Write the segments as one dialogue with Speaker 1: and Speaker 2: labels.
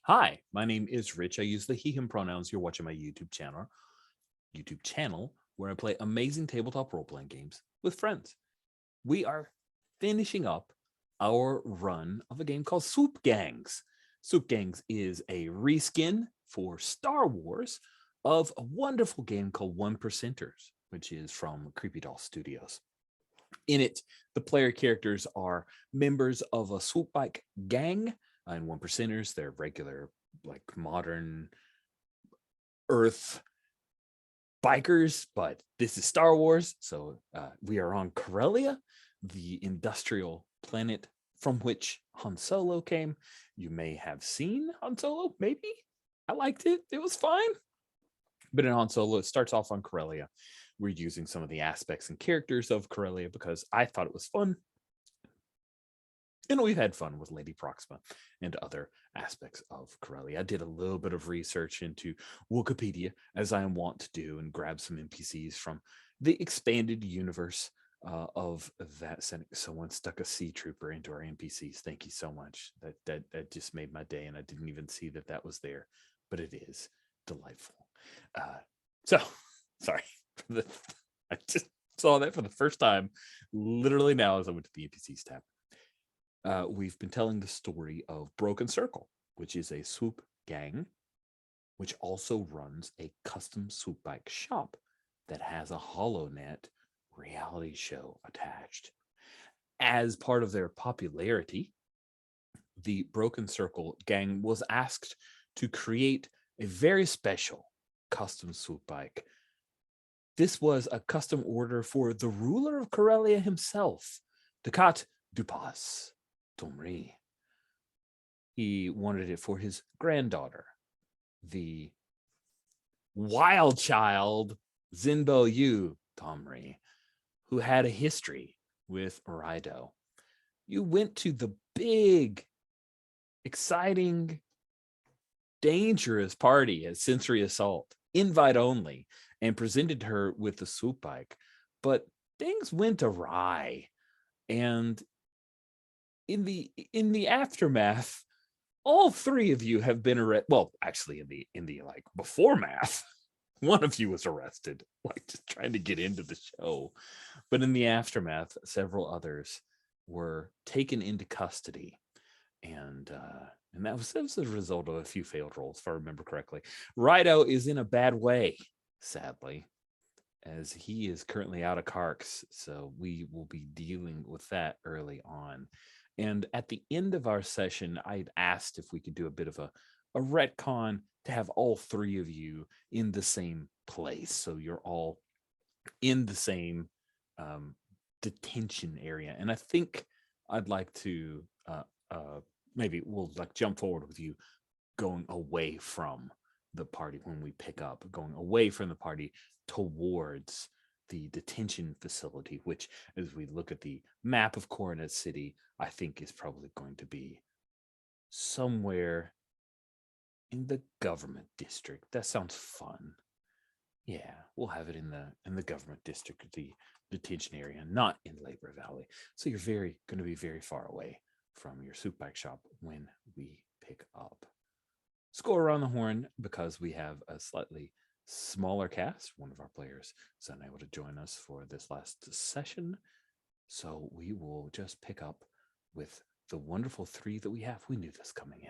Speaker 1: Hi, my name is Rich. I use the he, him pronouns. You're watching my YouTube channel where I play amazing tabletop role-playing games with friends. We are finishing up our run of a game called Swoop Gangs. Swoop Gangs is a reskin for Star Wars of a wonderful game called One Percenters, which is from Creepy Doll Studios. In it, the player characters are members of a swoop bike gang, and one percenters, they're regular, like modern Earth bikers, but this is Star Wars. So we are on Corellia, the industrial planet from which Han Solo came. You may have seen Han Solo, maybe. I liked it. It was fine. But in Han Solo, it starts off on Corellia. We're using some of the aspects and characters of Corellia because I thought it was fun. And we've had fun with Lady Proxima and other aspects of Corellia. I did a little bit of research into Wikipedia, as I am wont to do, and grab some NPCs from the expanded universe of that setting. Someone stuck a sea trooper into our NPCs. Thank you so much. That just made my day, and I didn't even see that was there, but it is delightful. So, sorry. I just saw that for the first time, literally now as I went to the NPCs tab. We've been telling the story of Broken Circle, which is a swoop gang, which also runs a custom swoop bike shop that has a HoloNET reality show attached. As part of their popularity, the Broken Circle gang was asked to create a very special custom swoop bike. This was a custom order for the ruler of Corellia himself, Ducat Dupas Tomri. He wanted it for his granddaughter, the wild child Zinbo Yu Tomri, who had a history with Raido. You went to the big, exciting, dangerous party at Sensory Assault, invite only, and presented her with the swoop bike. But things went awry. And in the aftermath, all three of you have been arrested. Well, actually, in the like before math, one of you was arrested, like just trying to get into the show. But in the aftermath, several others were taken into custody, and that was a result of a few failed rolls, if I remember correctly. Rido is in a bad way, sadly, as he is currently out of Carks, so we will be dealing with that early on. And at the end of our session, I'd asked if we could do a bit of a retcon to have all three of you in the same place. So you're all in the same detention area. And I think I'd like to maybe we'll like jump forward with you going away from the party when we pick up, going away from the party towards the detention facility, which, as we look at the map of Coronet City, I think is probably going to be somewhere in the government district. That sounds fun. Yeah, we'll have it in the government district, the detention area, not in Labor Valley. So you're going to be very far away from your soup bike shop when we pick up. Let's go around the horn because we have a slightly smaller cast. One of our players is unable to join us for this last session. So we will just pick up with the wonderful three that we have. We knew this coming in.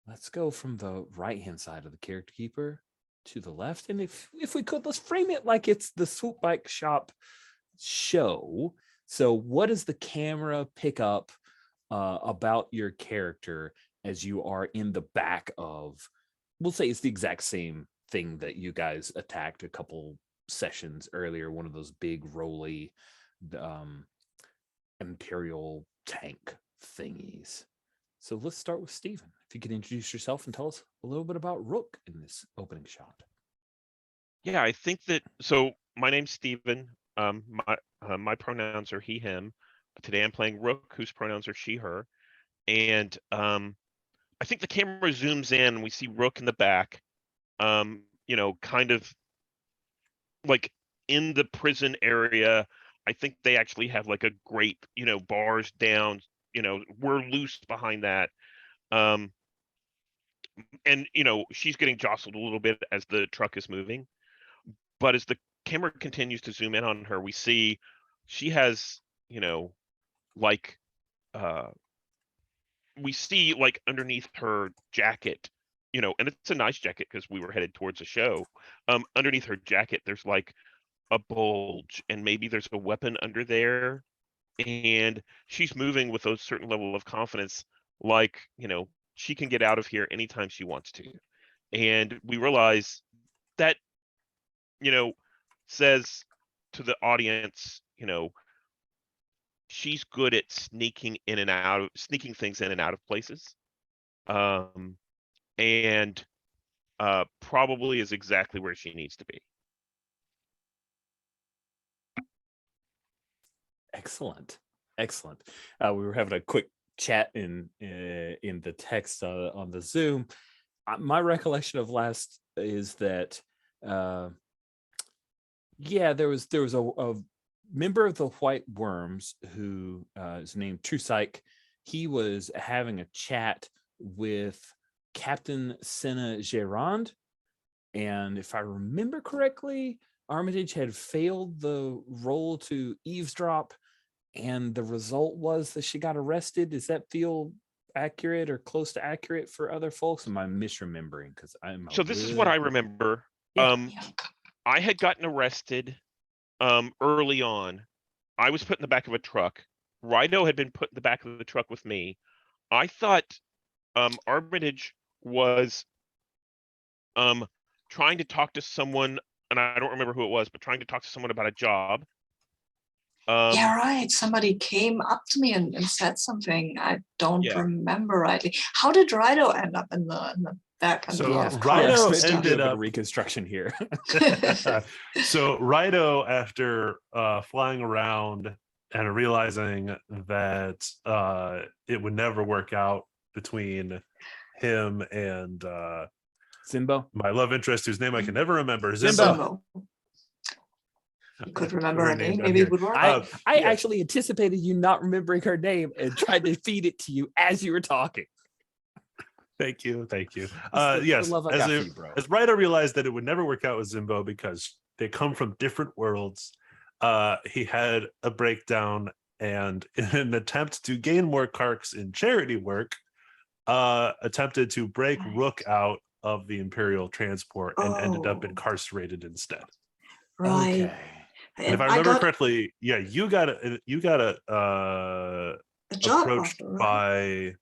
Speaker 1: Let's go from the right-hand side of the character keeper to the left. And if we could, let's frame it like it's the swoop bike shop show. So what does the camera pick up about your character as you are in the back of, we'll say it's the exact same thing that you guys attacked a couple sessions earlier, one of those big rolly Imperial tank thingies. So let's start with Steven. If you could introduce yourself and tell us a little bit about Rook in this opening shot.
Speaker 2: Yeah, I think that. So my name's Steven. My pronouns are he, him. Today I'm playing Rook, whose pronouns are she, her. And I think the camera zooms in and we see Rook in the back, kind of like in the prison area. I think they actually have like a grate, bars down, we're loose behind that. Um, and she's getting jostled a little bit as the truck is moving. But as the camera continues to zoom in on her, we see she has, like uh we see like underneath her jacket, and it's a nice jacket because we were headed towards a show. Underneath her jacket, there's like a bulge, and maybe there's a weapon under there. And she's moving with a certain level of confidence, like, she can get out of here anytime she wants to. And we realize that, you know, says to the audience, she's good at sneaking things in and out of places. Um, and probably is exactly where she needs to be.
Speaker 1: Excellent. We were having a quick chat in the text on the Zoom. My recollection of last is that there was a member of the White Worms who is named True Psych. He was having a chat with Captain Senna Gerard, and if I remember correctly, Armitage had failed the roll to eavesdrop, and the result was that she got arrested. Does that feel accurate or close to accurate for other folks? Am I misremembering? Because I'm
Speaker 2: So this is what I remember.
Speaker 1: Yeah.
Speaker 2: I had gotten arrested early on. I was put in the back of a truck. Rido had been put in the back of the truck with me. I thought Armitage was trying to talk to someone, and I don't remember who it was, but trying to talk to someone about a job.
Speaker 3: Yeah, right. Somebody came up to me and said something. I don't remember rightly. How did Rido end up in the back?
Speaker 4: So
Speaker 1: Rido
Speaker 4: ended up
Speaker 1: reconstruction here.
Speaker 4: So Rido, after flying around and realizing that it would never work out between him and
Speaker 1: Zimbo,
Speaker 4: my love interest, whose name I can never remember,
Speaker 3: Zimbo. You could remember her name, maybe it would work.
Speaker 1: I actually anticipated you not remembering her name and tried to feed it to you as you were talking.
Speaker 4: Thank you.
Speaker 1: Yes,
Speaker 4: as Rido realized that it would never work out with Zimbo because they come from different worlds, he had a breakdown, and in an attempt to gain more Karks in charity work, attempted to break Rook out of the Imperial transport and ended up incarcerated instead.
Speaker 3: Right.
Speaker 1: Okay.
Speaker 4: And if I remember correctly, you got approached by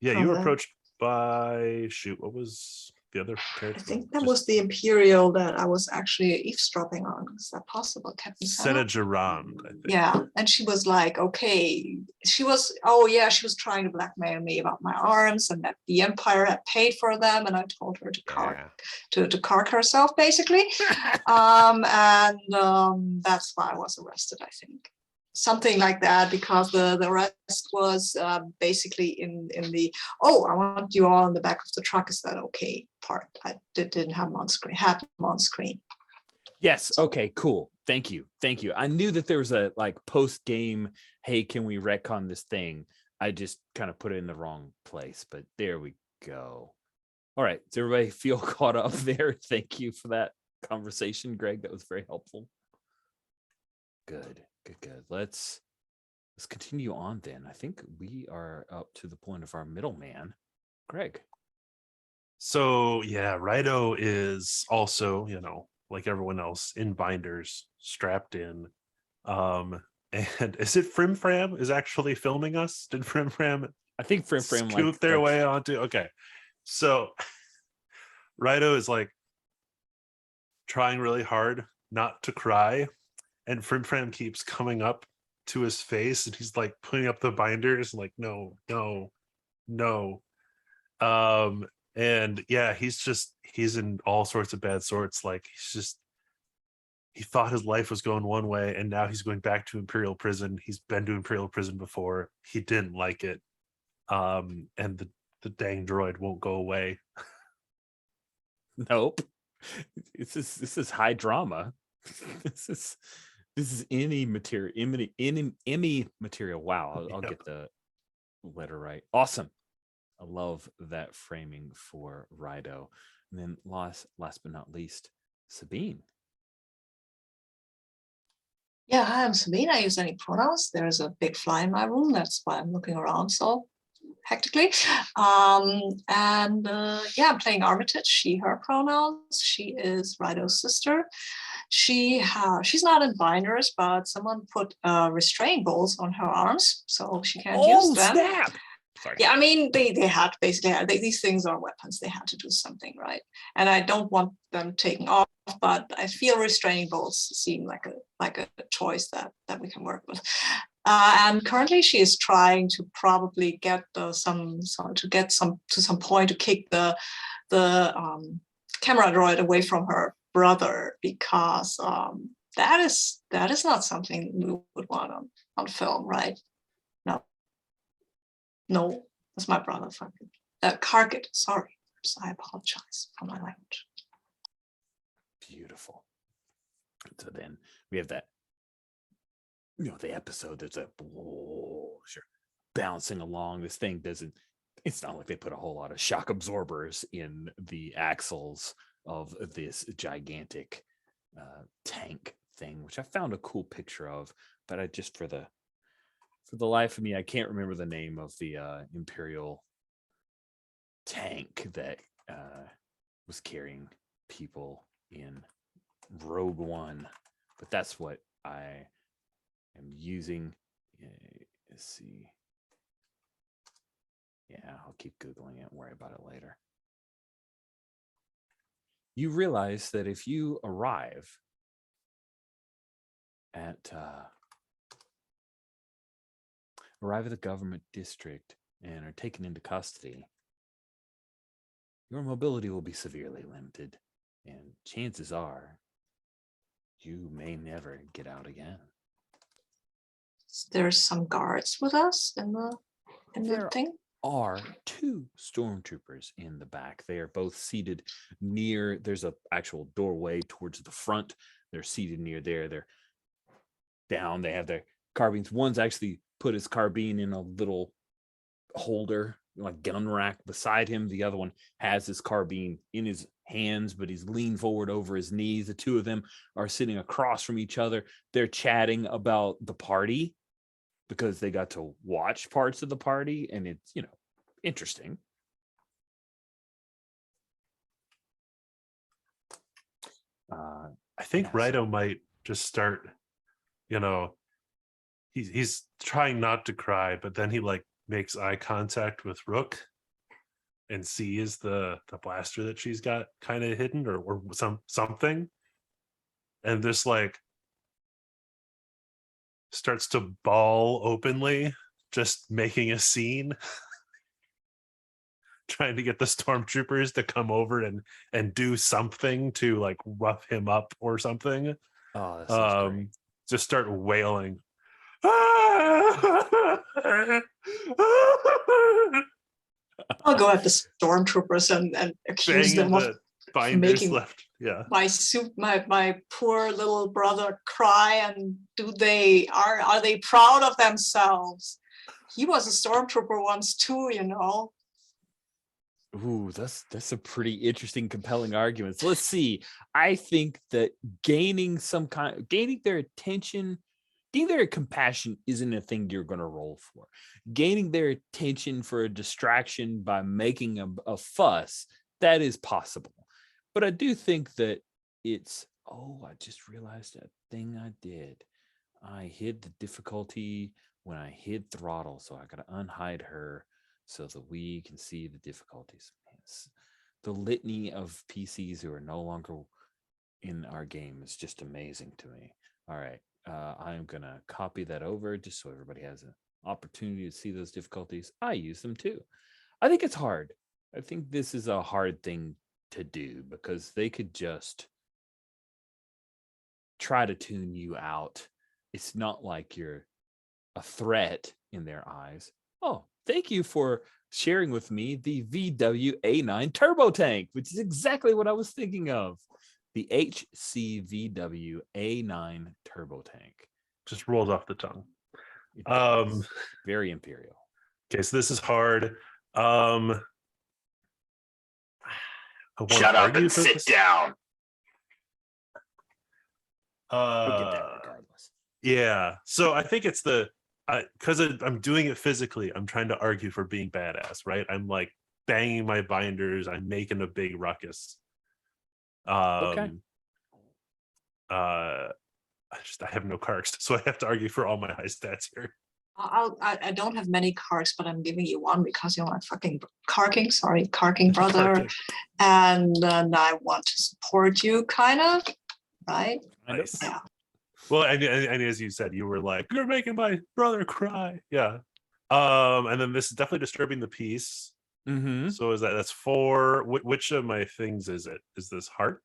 Speaker 4: you were approached by what was the other character?
Speaker 3: I think that was the Imperial that I was actually eavesdropping on. Is that possible, Captain
Speaker 4: Senna Gerard, I think.
Speaker 3: Yeah, and she was like, okay, she was trying to blackmail me about my arms and that the Empire had paid for them, and I told her to cark herself, basically. That's why I was arrested, I think. Something like that, because the rest was basically in the I want you all in the back of the truck, is that okay part. I didn't have them on screen, had them on screen.
Speaker 1: Yes, okay, cool. Thank you. I knew that there was a post game, hey, can we retcon this thing? I just kind of put it in the wrong place, but there we go. All right, does everybody feel caught up there? Thank you for that conversation, Greg. That was very helpful. Good. Let's continue on then. I think we are up to the point of our middleman, Greg.
Speaker 4: So Rido is also, like everyone else, in binders, strapped in. And is it Frimfram is actually filming us? Did Frimfram?
Speaker 1: I think Frimfram
Speaker 4: scoop their way onto. Okay, so Rido is trying really hard not to cry, and Frimfram keeps coming up to his face, and he's putting up the binders, no. And he's in all sorts of bad sorts. He thought his life was going one way, and now he's going back to Imperial prison. He's been to Imperial prison before. He didn't like it. And the dang droid won't go away.
Speaker 1: Nope. This is high drama. This is any material. Emmy material. Wow, I'll get the letter right. Awesome. I love that framing for Rido. And then last but not least, Sabine.
Speaker 3: Yeah, hi, I'm Sabine. I use any pronouns. There's a big fly in my room. That's why I'm looking around so hectically. Yeah, I'm playing Armitage. She, her pronouns. She is Rido's sister. She's not in binders, but someone put restraining bolts on her arms, so she can't use them.
Speaker 1: Snap! Sorry.
Speaker 3: Yeah, I mean, they had basically, these things are weapons. They had to do something, right? And I don't want them taken off, but I feel restraining bolts seem like a choice that we can work with. And currently, she is trying to probably get to some point to kick the camera droid away from her brother, because that is not something we would want on film, right? No, that's my brother. Fucking Carget. Sorry, I apologize for my language.
Speaker 1: Beautiful. So then we have that, the episode that's sure, bouncing along. This thing doesn't. It's not like they put a whole lot of shock absorbers in the axles of this gigantic tank thing, which I found a cool picture of, but I just for the life of me, I can't remember the name of the Imperial tank that was carrying people in Rogue One, but that's what I am using. Let's see. Yeah, I'll keep Googling it and worry about it later. You realize that if you arrive at the government district and are taken into custody, your mobility will be severely limited, and chances are you may never get out again.
Speaker 3: There's some guards with us in the thing.
Speaker 1: Are two stormtroopers in the back. They are both seated near, there's a actual doorway towards the front. They're seated near there. They're down. They have their carbines. One's actually put his carbine in a little holder, like gun rack beside him. The other one has his carbine in his hands, but he's leaned forward over his knees. The two of them are sitting across from each other. They're chatting about the party because they got to watch parts of the party, and it's, interesting.
Speaker 4: I think Rido might just start, he's trying not to cry, but then he makes eye contact with Rook and sees the blaster that she's got kind of hidden or something, and this starts to bawl openly, just making a scene, trying to get the stormtroopers to come over and do something to rough him up or something.
Speaker 1: Oh, that sounds great.
Speaker 4: Just start wailing.
Speaker 3: I'll go at the stormtroopers and accuse them of making my poor little brother cry. And are they proud of themselves? He was a stormtrooper once too,
Speaker 1: Ooh, that's a pretty interesting, compelling argument. So let's see. I think that gaining their attention, gaining their compassion isn't a thing you're going to roll for. Gaining their attention for a distraction by making a fuss, that is possible. But I do think that it's, I just realized that thing I did. I hid the difficulty when I hid throttle, so I got to unhide her so that we can see the difficulties. Yes. The litany of PCs who are no longer in our game is just amazing to me. All right. I'm going to copy that over just so everybody has an opportunity to see those difficulties. I use them too. I think it's hard. I think this is a hard thing to do because they could just try to tune you out. It's not like you're a threat in their eyes. Oh, thank you for sharing with me the VW A9 turbo tank, which is exactly what I was thinking of. The HCVW A9 turbo tank.
Speaker 4: Just rolled off the tongue.
Speaker 1: Very Imperial.
Speaker 4: Okay, so this is hard. I wanna
Speaker 5: Shut up
Speaker 4: argue
Speaker 5: and
Speaker 4: for
Speaker 5: sit
Speaker 4: this.
Speaker 5: down.
Speaker 1: We'll get that regardless.
Speaker 4: Yeah. So I think it's because I'm doing it physically. I'm trying to argue for being badass, right? I'm like banging my binders. I'm making a big ruckus.
Speaker 1: Okay.
Speaker 4: I have no carks, so I have to argue for all my high stats here.
Speaker 3: I don't have many cards, but I'm giving you one because you're my fucking carking brother,
Speaker 4: Carking.
Speaker 3: and I want to support you, kind of, right?
Speaker 4: Nice.
Speaker 3: Yeah.
Speaker 4: Well, and as you said, you were like, "You're making my brother cry." Yeah. And then this is definitely disturbing the peace.
Speaker 1: Mm-hmm.
Speaker 4: So that's 4? Which of my things is it? Is this heart?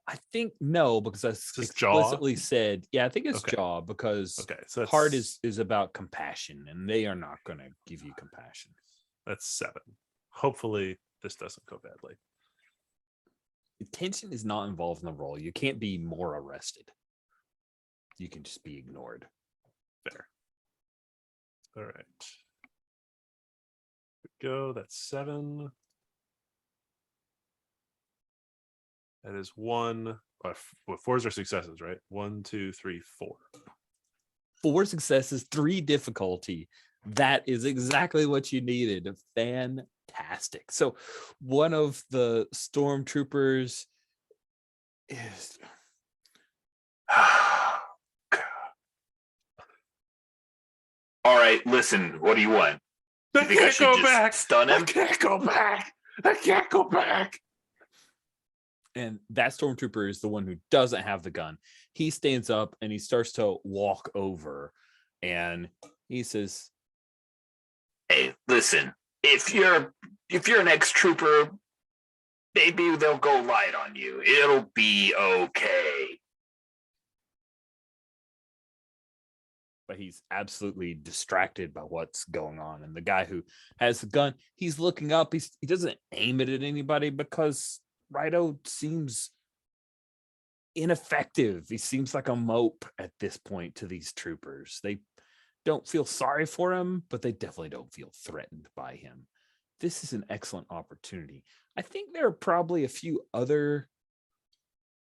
Speaker 1: I think no, because I
Speaker 4: this jaw?
Speaker 1: explicitly said, yeah, I think it's
Speaker 4: Okay.
Speaker 1: jaw, because
Speaker 4: Okay, so that's,
Speaker 1: heart is about compassion, and they are not going to give you compassion.
Speaker 4: that's 7. Hopefully, this doesn't go badly.
Speaker 1: Tension is not involved in the roll. You can't be more arrested. You can just be ignored.
Speaker 4: Fair. All right. Go. That's 7. That is 1. 4s are successes, right? 1, 2, 3, 4.
Speaker 1: 4 successes, 3 difficulty. That is exactly what you needed. Fantastic. So one of the stormtroopers is
Speaker 5: All right, listen. What do you want?
Speaker 4: I
Speaker 5: think I
Speaker 4: can't
Speaker 5: should
Speaker 4: go
Speaker 5: just
Speaker 4: back.
Speaker 5: stun
Speaker 4: I
Speaker 5: him?
Speaker 4: can't go back. I can't go back.
Speaker 1: and that stormtrooper is the one who doesn't have the gun. He stands up and he starts to walk over, and he says,
Speaker 5: Hey, listen. If you're an ex-trooper, maybe they'll go light on you. It'll be okay.
Speaker 1: but he's absolutely distracted by what's going on. And the guy who has the gun, he's looking up. He doesn't aim it at anybody because Rido seems ineffective. He seems like a mope at this point to these troopers. They don't feel sorry for him, but they definitely don't feel threatened by him. This is an excellent opportunity. I think there are probably a few other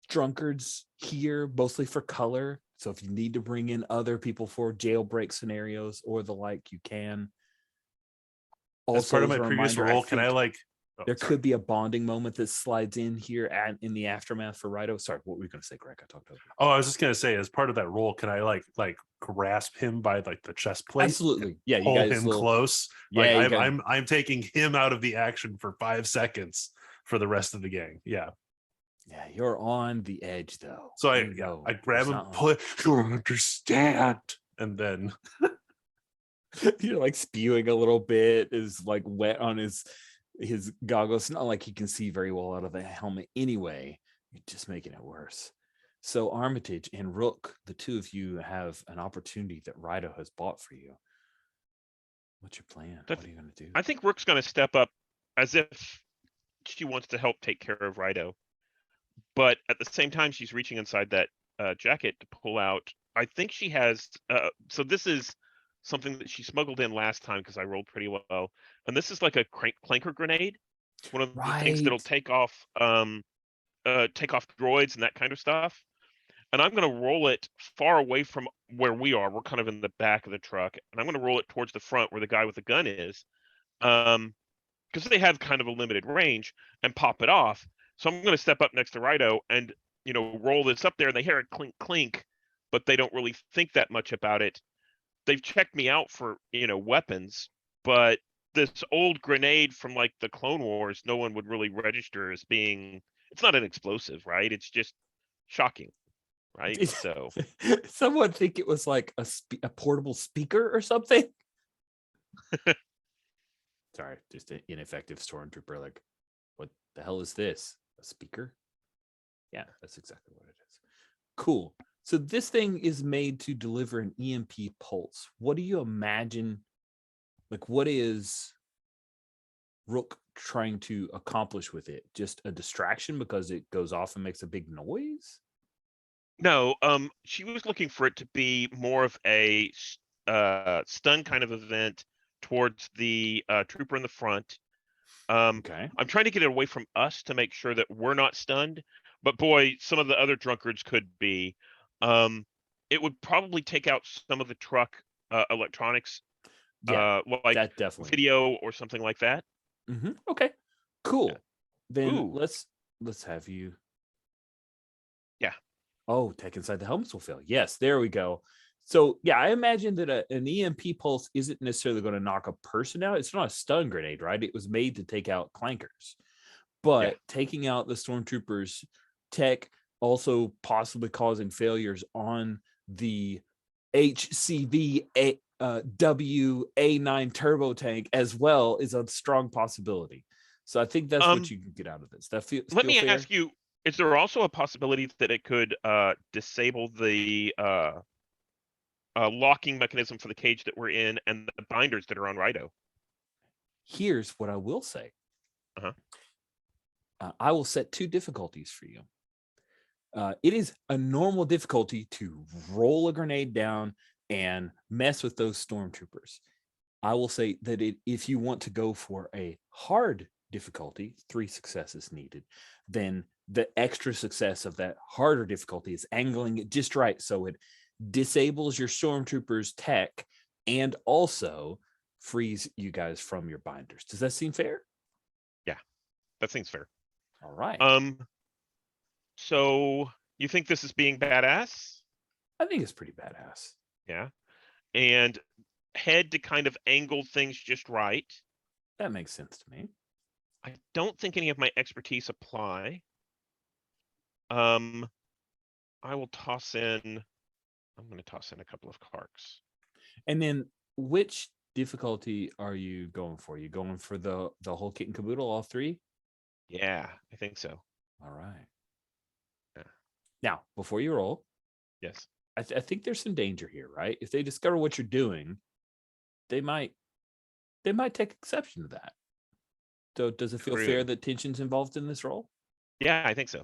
Speaker 1: drunkards here, mostly for color. So if you need to bring in other people for jailbreak scenarios or the like, you can.
Speaker 4: As part of my
Speaker 1: as a
Speaker 4: previous
Speaker 1: reminder,
Speaker 4: role, can I
Speaker 1: think
Speaker 4: like?
Speaker 1: there could be a bonding moment that slides in here in the aftermath for Rido. Sorry, what were you going to say, Greg? I talked over you.
Speaker 4: Oh, I was just gonna say, as part of that role, can I like grasp him by like the chest plate?
Speaker 1: Absolutely, yeah. You
Speaker 4: Pull
Speaker 1: guys
Speaker 4: him close.
Speaker 1: Yeah,
Speaker 4: Like I'm taking him out of the action for 5 seconds for the rest of the gang. Yeah.
Speaker 1: Yeah, you're on the edge though.
Speaker 4: So
Speaker 1: There you go.
Speaker 4: I grab
Speaker 1: There's
Speaker 4: him,
Speaker 1: not-
Speaker 4: pull it. You understand? And then
Speaker 1: you're like spewing a little bit, is like wet on his goggles. It's not like he can see very well out of the helmet anyway. You're just making it worse. So Armitage and Rook, the two of you have an opportunity that Rido has bought for you. What's your plan? What are you going to do?
Speaker 2: I think Rook's going to step up as if she wants to help take care of Rido. But at the same time, she's reaching inside that jacket to pull out. I think she has. So this is something that she smuggled in last time because I rolled pretty well. And this is like a clanker grenade, one of the things that'll take off droids and that kind of stuff. And I'm going to roll it far away from where we are. We're kind of in the back of the truck, and I'm going to roll it towards the front where the guy with the gun is, because they have kind of a limited range, and pop it off. So I'm going to step up next to Rido and, roll this up there, and they hear it clink, clink, but they don't really think that much about it. They've checked me out for, weapons, but this old grenade from like the Clone Wars, no one would really register as being, it's not an explosive, right? It's just shocking, right? So
Speaker 1: someone think it was like a portable speaker or something. Sorry, just an ineffective stormtrooper. Like, what the hell is this? A speaker? Yeah, that's exactly what it is. Cool. So this thing is made to deliver an EMP pulse. What do you imagine? Like, what is Rook trying to accomplish with it? Just a distraction because it goes off and makes a big noise?
Speaker 2: No, she was looking for it to be more of a stun kind of event towards the trooper in the front.
Speaker 1: Okay.
Speaker 2: I'm trying to get it away from us to make sure that we're not stunned, but boy, some of the other drunkards could be. It would probably take out some of the truck electronics,
Speaker 1: Yeah,
Speaker 2: like
Speaker 1: that definitely.
Speaker 2: video or something like that.
Speaker 1: Okay. Cool.
Speaker 2: Yeah.
Speaker 1: Then
Speaker 2: Ooh.
Speaker 1: let's have you.
Speaker 2: Yeah.
Speaker 1: Oh, tech inside the helmets will fail. Yes, there we go. So yeah, I imagine that an EMP pulse isn't necessarily going to knock a person out. It's not a stun grenade, right? It was made to take out clankers. But taking out the stormtroopers tech, also possibly causing failures on the HCV WA9 turbo tank as well is a strong possibility. So I think that's what you can get out of this. That feels.
Speaker 2: Let me ask you: is there also a possibility that it could disable the locking mechanism for the cage that we're in and the binders that are on Rido?
Speaker 1: Here's what I will say.
Speaker 2: Uh-huh.
Speaker 1: I will set 2 difficulties for you. It is a normal difficulty to roll a grenade down and mess with those stormtroopers. I will say that if you want to go for a hard difficulty, 3 successes needed, then the extra success of that harder difficulty is angling it just right so it disables your stormtroopers tech and also frees you guys from your binders. Does that seem fair?
Speaker 2: Yeah, that seems fair.
Speaker 1: All right.
Speaker 2: So you think this is being badass?
Speaker 1: I think it's pretty badass.
Speaker 2: Yeah. And head to kind of angle things just right.
Speaker 1: That makes sense to me.
Speaker 2: I don't think any of my expertise apply. I will toss in. I'm going to toss in a couple of Karks.
Speaker 1: And then, which difficulty are you going for? You going for the whole kit and caboodle, all 3?
Speaker 2: Yeah, I think so.
Speaker 1: All right.
Speaker 2: Yeah.
Speaker 1: Now, before you roll,
Speaker 2: yes,
Speaker 1: I think there's some danger here, right? If they discover what you're doing, they might take exception to that. So, does it feel fair that tension's involved in this role?
Speaker 2: Yeah, I think so.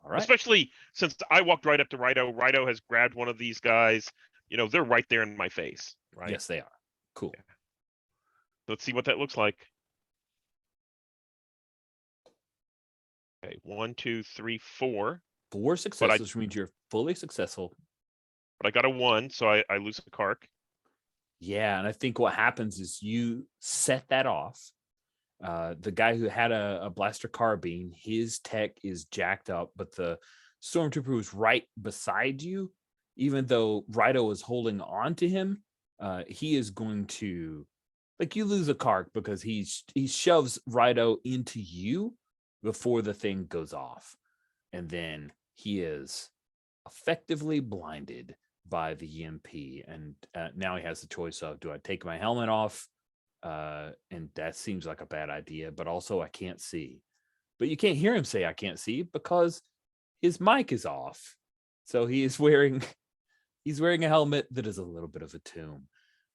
Speaker 1: All right.
Speaker 2: Especially since I walked right up to Rido. Rido has grabbed one of these guys. You know, they're right there in my face, right?
Speaker 1: Yes, they are. Cool.
Speaker 2: Yeah. Let's see what that looks like. Okay, 1, 2, 3, 4.
Speaker 1: 4 successes, which means you're fully successful.
Speaker 2: But I got a 1, so I lose a Kark.
Speaker 1: Yeah, and I think what happens is you set that off. The guy who had a blaster carbine, his tech is jacked up, but the stormtrooper who's right beside you, even though Rido is holding on to him, he is going to, like, you lose a Kark because he shoves Rido into you before the thing goes off, and then he is effectively blinded by the EMP, and now he has the choice of, do I take my helmet off? And that seems like a bad idea, but also I can't see. But you can't hear him say I can't see because his mic is off. So he's wearing a helmet that is a little bit of a tomb.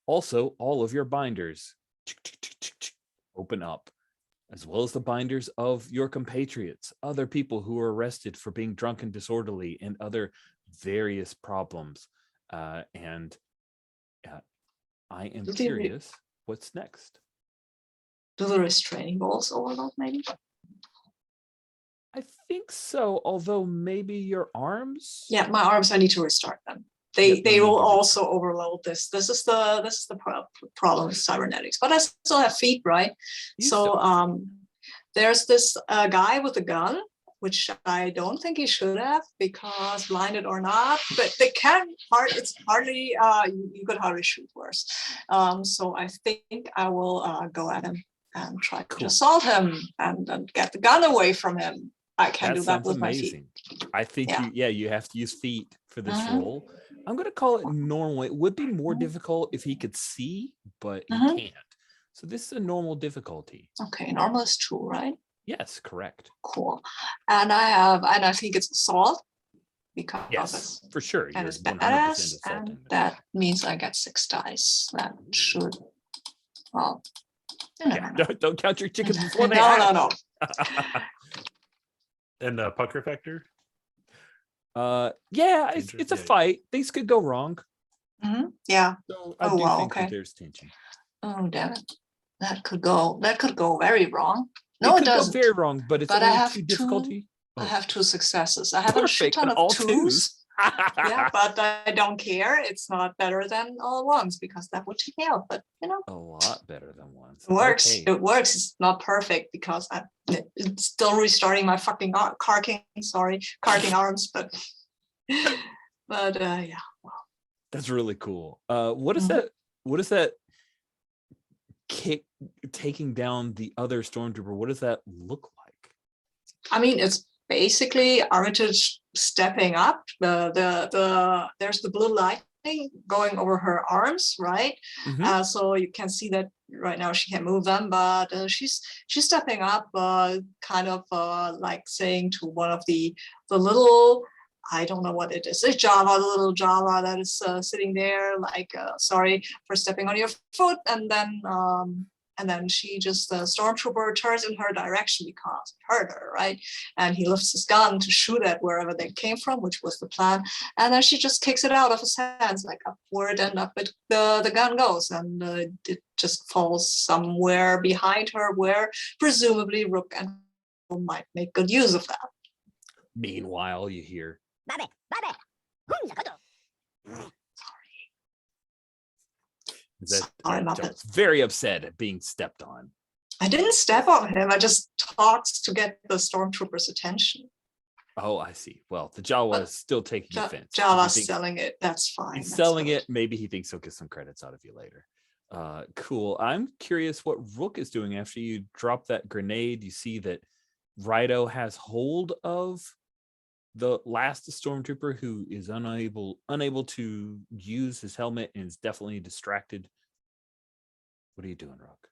Speaker 1: Also, all of your binders open up, as well as the binders of your compatriots, other people who are arrested for being drunk and disorderly and other various problems. And I am curious. What's next?
Speaker 3: Do the restraining balls overload maybe?
Speaker 1: I think so, although maybe your arms.
Speaker 3: Yeah, my arms, I need to restart them. They will also overload this. This is the problem with cybernetics. But I still have feet, right? There's this guy with a gun, which I don't think he should have, because blinded or not, but they can it's hardly you could hardly shoot worse. So I think I will go at him and try to assault him and get the gun away from him. I can do that with my feet.
Speaker 1: I think you have to use feet for this role. I'm going to call it normal. It would be more difficult if he could see, but he can't. So this is a normal difficulty.
Speaker 3: Okay, normal is 2, right?
Speaker 1: Yes, correct.
Speaker 3: Cool. And I think it's assault because
Speaker 1: yes, for sure.
Speaker 3: And it's badass, and that means I get 6 dice. That should, well,
Speaker 1: don't count your chickens before they
Speaker 3: no.
Speaker 4: And pucker factor?
Speaker 1: Yeah, it's a fight. Things could go wrong.
Speaker 3: Yeah.
Speaker 1: So I do think that there's tension.
Speaker 3: Oh, damn it. That could go very wrong. No,
Speaker 1: it
Speaker 3: it
Speaker 1: could go
Speaker 3: doesn't.
Speaker 1: very wrong, but it's
Speaker 3: But I
Speaker 1: only
Speaker 3: have
Speaker 1: two
Speaker 3: two.
Speaker 1: difficulty.
Speaker 3: I
Speaker 1: Oh,
Speaker 3: have 2 successes. I have a shit
Speaker 1: perfect,
Speaker 3: ton
Speaker 1: and
Speaker 3: of
Speaker 1: all
Speaker 3: 2s.
Speaker 1: twos.
Speaker 3: Yeah, but I don't care. It's not better than all 1s because that would take me out. But
Speaker 1: A lot better than ones.
Speaker 3: it works.
Speaker 1: Okay.
Speaker 3: It works. It's not perfect because it's still restarting my fucking carking arms. But yeah.
Speaker 1: That's really cool. What is
Speaker 3: Mhm.
Speaker 1: that? What is that? Kick taking down the other stormtrooper. What does that look like?
Speaker 3: I mean, it's basically Armitage stepping up. There's the blue lightning going over her arms, right?
Speaker 1: Mhm.
Speaker 3: So you can see that right now she can't move them, but she's stepping up, kind of like saying to one of the little. I don't know what it is. It's Java, the little Java that is sitting there, like, sorry for stepping on your foot, and then she just the stormtrooper turns in her direction because it hurt her, right? And he lifts his gun to shoot at wherever they came from, which was the plan. And then she just kicks it out of his hands, like upward, and up the gun goes, and it just falls somewhere behind her, where presumably Rook and might make good use of that.
Speaker 1: Meanwhile, you hear.
Speaker 3: Sorry about that.
Speaker 1: Jawa's very upset at being stepped on.
Speaker 3: I didn't step on him. I just talked to get the stormtrooper's attention.
Speaker 1: Oh, I see. Well, the Jawa is still taking offense.
Speaker 3: Java's selling it. That's fine.
Speaker 1: He's selling it. Maybe he thinks he'll get some credits out of you later. Cool. I'm curious what Rook is doing after you drop that grenade. You see that Rido has hold of the last stormtrooper who is unable to use his helmet and is definitely distracted. What are you doing, Rook?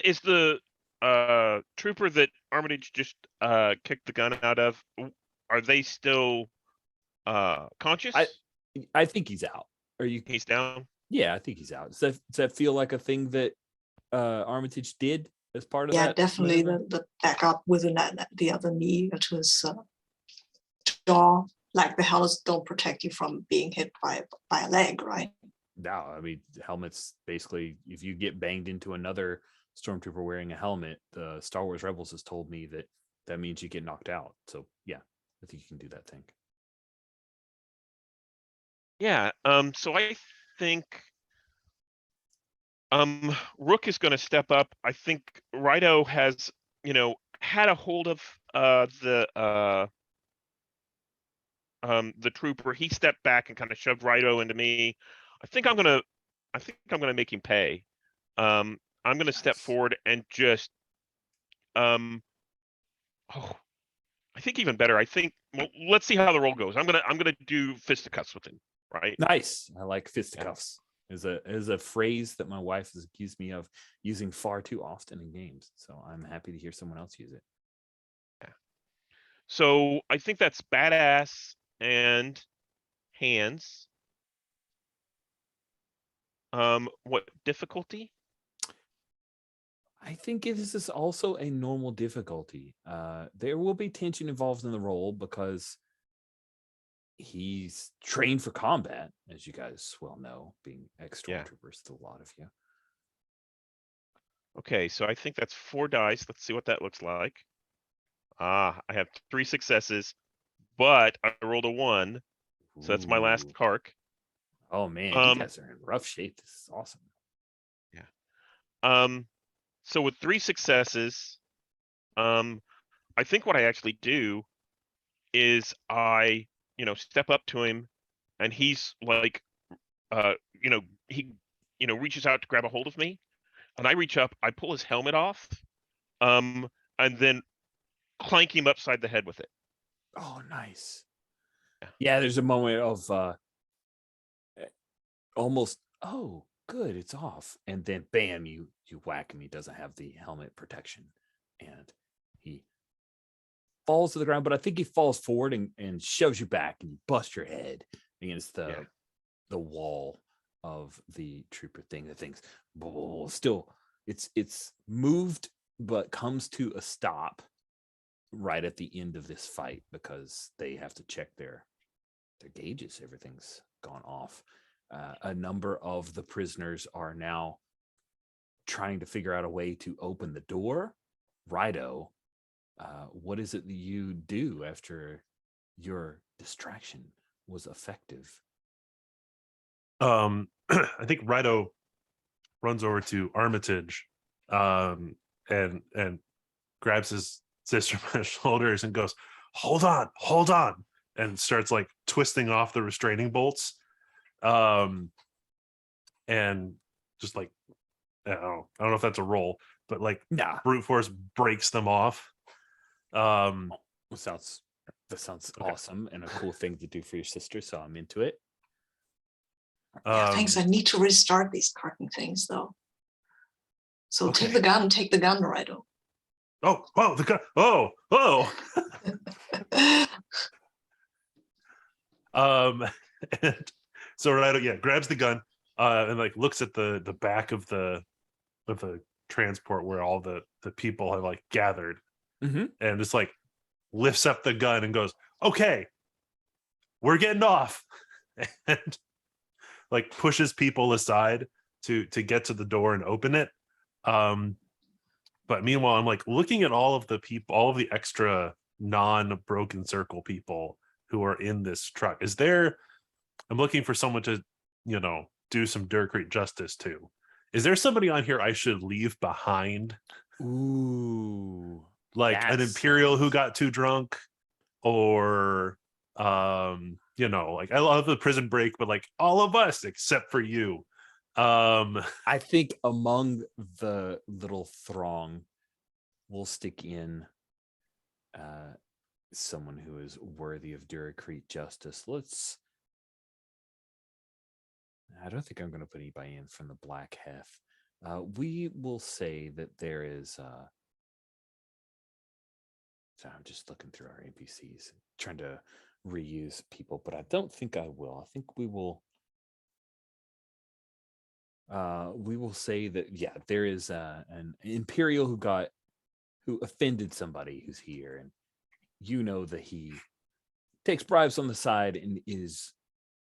Speaker 2: Is the trooper that Armitage just kicked the gun out of, are they still conscious?
Speaker 1: I think he's out.
Speaker 2: He's down?
Speaker 1: Yeah, I think he's out. Does that feel like a thing that Armitage did as part of that?
Speaker 3: Yeah, definitely the backup with the other knee to his jaw. Like the helmets don't protect you from being hit by a leg, right?
Speaker 1: No, I mean, helmets basically, if you get banged into another stormtrooper wearing a helmet, the Star Wars Rebels has told me that means you get knocked out. So yeah, I think you can do that thing.
Speaker 2: Yeah. So I think Rook is going to step up. I think Rido has, had a hold of the trooper. He stepped back and kind of shoved Rido into me. I think I'm gonna make him pay. I'm gonna step forward and just I think even better. Well, let's see how the roll goes. I'm gonna do fisticuffs with him, right?
Speaker 1: Nice. I like fisticuffs. Is a phrase that my wife has accused me of using far too often in games. So I'm happy to hear someone else use it.
Speaker 2: Yeah. So I think that's badass and hands. What difficulty?
Speaker 1: I think this is also a normal difficulty. There will be tension involved in the role because he's trained for combat, as you guys well know, being ex-stormtroopers to a lot of you.
Speaker 2: Okay, so I think that's 4 dice. Let's see what that looks like. I have 3 successes, but I rolled a 1, so that's my last cark.
Speaker 1: Oh man, you guys are in rough shape. This is awesome.
Speaker 2: Yeah. So with 3 successes, I think what I actually do is I, step up to him, and he's like, he, reaches out to grab a hold of me, and I reach up, I pull his helmet off, and then clank him upside the head with it.
Speaker 1: Oh, nice. Yeah, there's a moment of almost, oh, good, it's off. And then bam, you whack him. He doesn't have the helmet protection. And he falls to the ground, but I think he falls forward and shoves you back, and you bust your head against the wall of the trooper thing. The thing's still, it's moved, but comes to a stop right at the end of this fight because they have to check their gauges. Everything's gone off. a number of the prisoners are now trying to figure out a way to open the door. Rido, what is it that you do after your distraction was effective?
Speaker 4: I think Rido runs over to Armitage, and grabs his sister by the shoulders and goes, hold on, and starts like twisting off the restraining bolts, and just like, I don't know if that's a roll, but like
Speaker 1: Nah,
Speaker 4: brute force breaks them off.
Speaker 1: that sounds
Speaker 4: Okay.
Speaker 1: awesome and a cool thing to do for your sister, so I'm into it.
Speaker 3: Yeah, thanks. I need to restart these carton things though. So
Speaker 4: Okay.
Speaker 3: take the gun, Rido.
Speaker 4: Oh, the gun. Oh. And so Rido, yeah, grabs the gun, and like looks at the back of the transport where all the people have like gathered,
Speaker 1: Mm-hmm.
Speaker 4: and just like lifts up the gun and goes, okay, we're getting off, and like pushes people aside to get to the door and open it. But meanwhile, I'm like looking at all of the people, all of the extra non-broken circle people who are in this truck. I'm looking for someone to, do some Dirt Creek justice to. Is there somebody on here I should leave behind?
Speaker 1: Ooh,
Speaker 4: Like an Imperial who got too drunk, or like, I love the prison break, but like all of us except for you.
Speaker 1: I think among the little throng, we'll stick in someone who is worthy of Duracrete justice. I don't think I'm going to put anybody in from the Black Hef. We will say that there is. So I'm just looking through our NPCs, trying to reuse people, but I don't think I will. I think we will. We will say that there is an Imperial who offended somebody who's here, and that he takes bribes on the side and is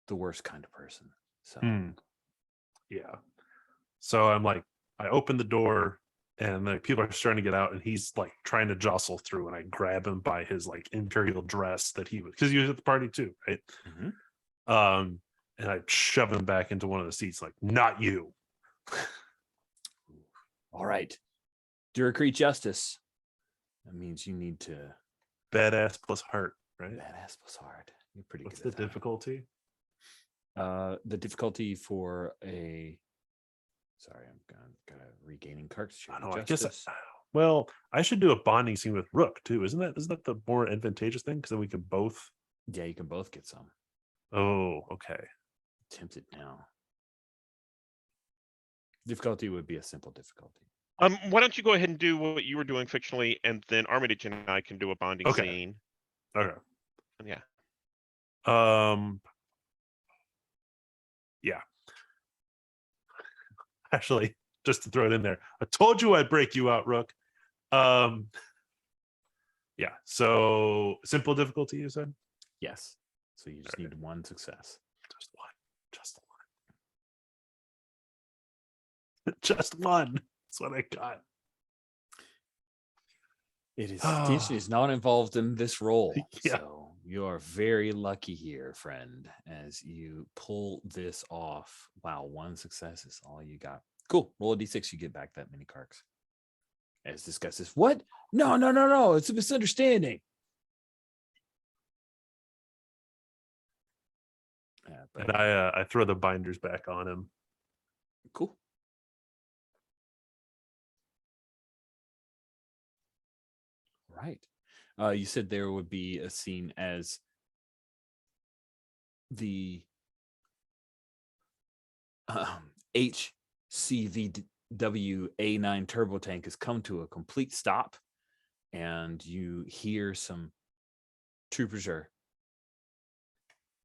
Speaker 1: the worst kind of person. So
Speaker 4: yeah. So I'm like, I open the door and the people are starting to get out, and he's like trying to jostle through, and I grab him by his like Imperial dress that because he was at the party too, right?
Speaker 1: Mm-hmm.
Speaker 4: And I shove him back into one of the seats, like, not you.
Speaker 1: All right. Duracrete justice. That means you need to
Speaker 4: badass plus heart, right?
Speaker 1: Badass plus heart. You're pretty
Speaker 4: What's
Speaker 1: good.
Speaker 4: What's the difficulty?
Speaker 1: The difficulty for a. Sorry, I'm gonna regaining cartridge.
Speaker 4: I guess. Well, I should do a bonding scene with Rook too. Isn't that the more advantageous thing? Because then we can both.
Speaker 1: Yeah, you can both get some.
Speaker 4: Oh, okay.
Speaker 1: Tempted now. Difficulty would be a simple difficulty.
Speaker 2: Why don't you go ahead and do what you were doing fictionally, and then Armitage and I can do a bonding scene.
Speaker 4: Okay.
Speaker 2: Yeah.
Speaker 4: Yeah. Actually, just to throw it in there, I told you I'd break you out, Rook. Yeah. So simple difficulty, you said?
Speaker 1: Yes. So you just need one success.
Speaker 4: Just one. Just one. That's what I got.
Speaker 1: It is tension is not involved in this roll.
Speaker 4: Yeah.
Speaker 1: So you are very lucky here, friend, as you pull this off. Wow, one success is all you got. Cool. Roll a d6, you get back that many carks. As this guy says, what? No. It's a misunderstanding.
Speaker 4: And I throw the binders back on him.
Speaker 1: Cool. Right. You said there would be a scene as the HCVW A9 turbo tank has come to a complete stop, and you hear some troopers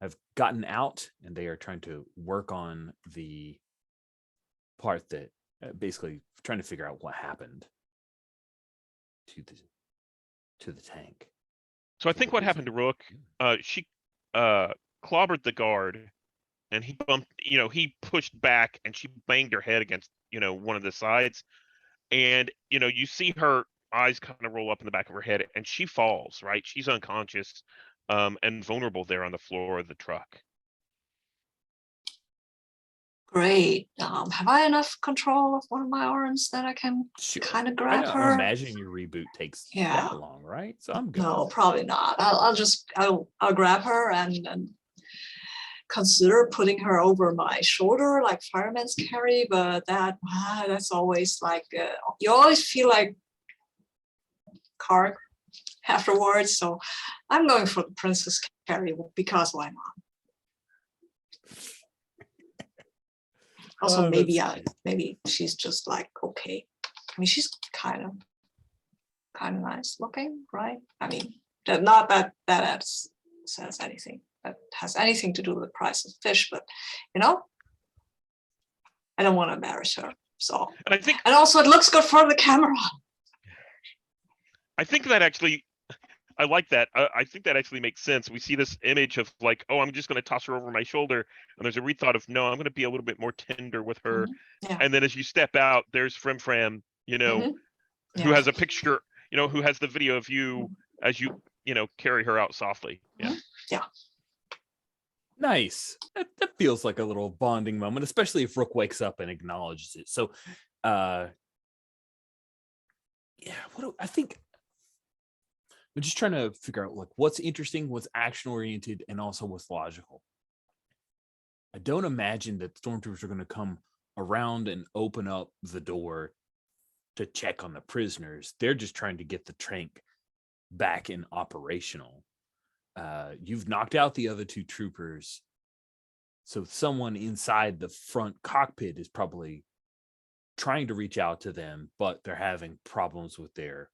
Speaker 1: have gotten out, and they are trying to work on the part that basically trying to figure out what happened to the tank.
Speaker 2: So I think what happened to Rook, she clobbered the guard, and he bumped, he pushed back, and she banged her head against, one of the sides. And, you see her eyes kind of roll up in the back of her head, and she falls, right? She's unconscious, and vulnerable there on the floor of the truck.
Speaker 3: Great. Have I enough control of one of my arms that I can
Speaker 1: Sure.
Speaker 3: kind of
Speaker 1: I
Speaker 3: grab
Speaker 1: don't
Speaker 3: her?
Speaker 1: imagine your reboot takes
Speaker 3: Yeah.
Speaker 1: that long, right? So I'm good.
Speaker 3: No, probably not. I'll grab her and consider putting her over my shoulder like firemen's carry, but that's always like you always feel like Kark afterwards. So I'm going for the princess carry because why not? Also, maybe she's just like okay. I mean, she's kind of nice looking, right? I mean, not that says anything that has anything to do with the price of fish, but I don't want to embarrass her. So, and also it looks good for the camera.
Speaker 2: I think that actually, I like that. I think that actually makes sense. We see this image of like, oh, I'm just going to toss her over my shoulder, and there's a rethought of no, I'm going to be a little bit more tender with her.
Speaker 3: Yeah.
Speaker 2: And then as you step out, there's Fram, who has a picture, who has the video of you as you, carry her out softly. Yeah.
Speaker 3: Yeah.
Speaker 1: Nice. That feels like a little bonding moment, especially if Rook wakes up and acknowledges it. So, I think I'm just trying to figure out like what's interesting, what's action oriented, and also what's logical. I don't imagine that stormtroopers are going to come around and open up the door to check on the prisoners. They're just trying to get the tank back in operational. You've knocked out the other two troopers, so someone inside the front cockpit is probably trying to reach out to them, but they're having problems with their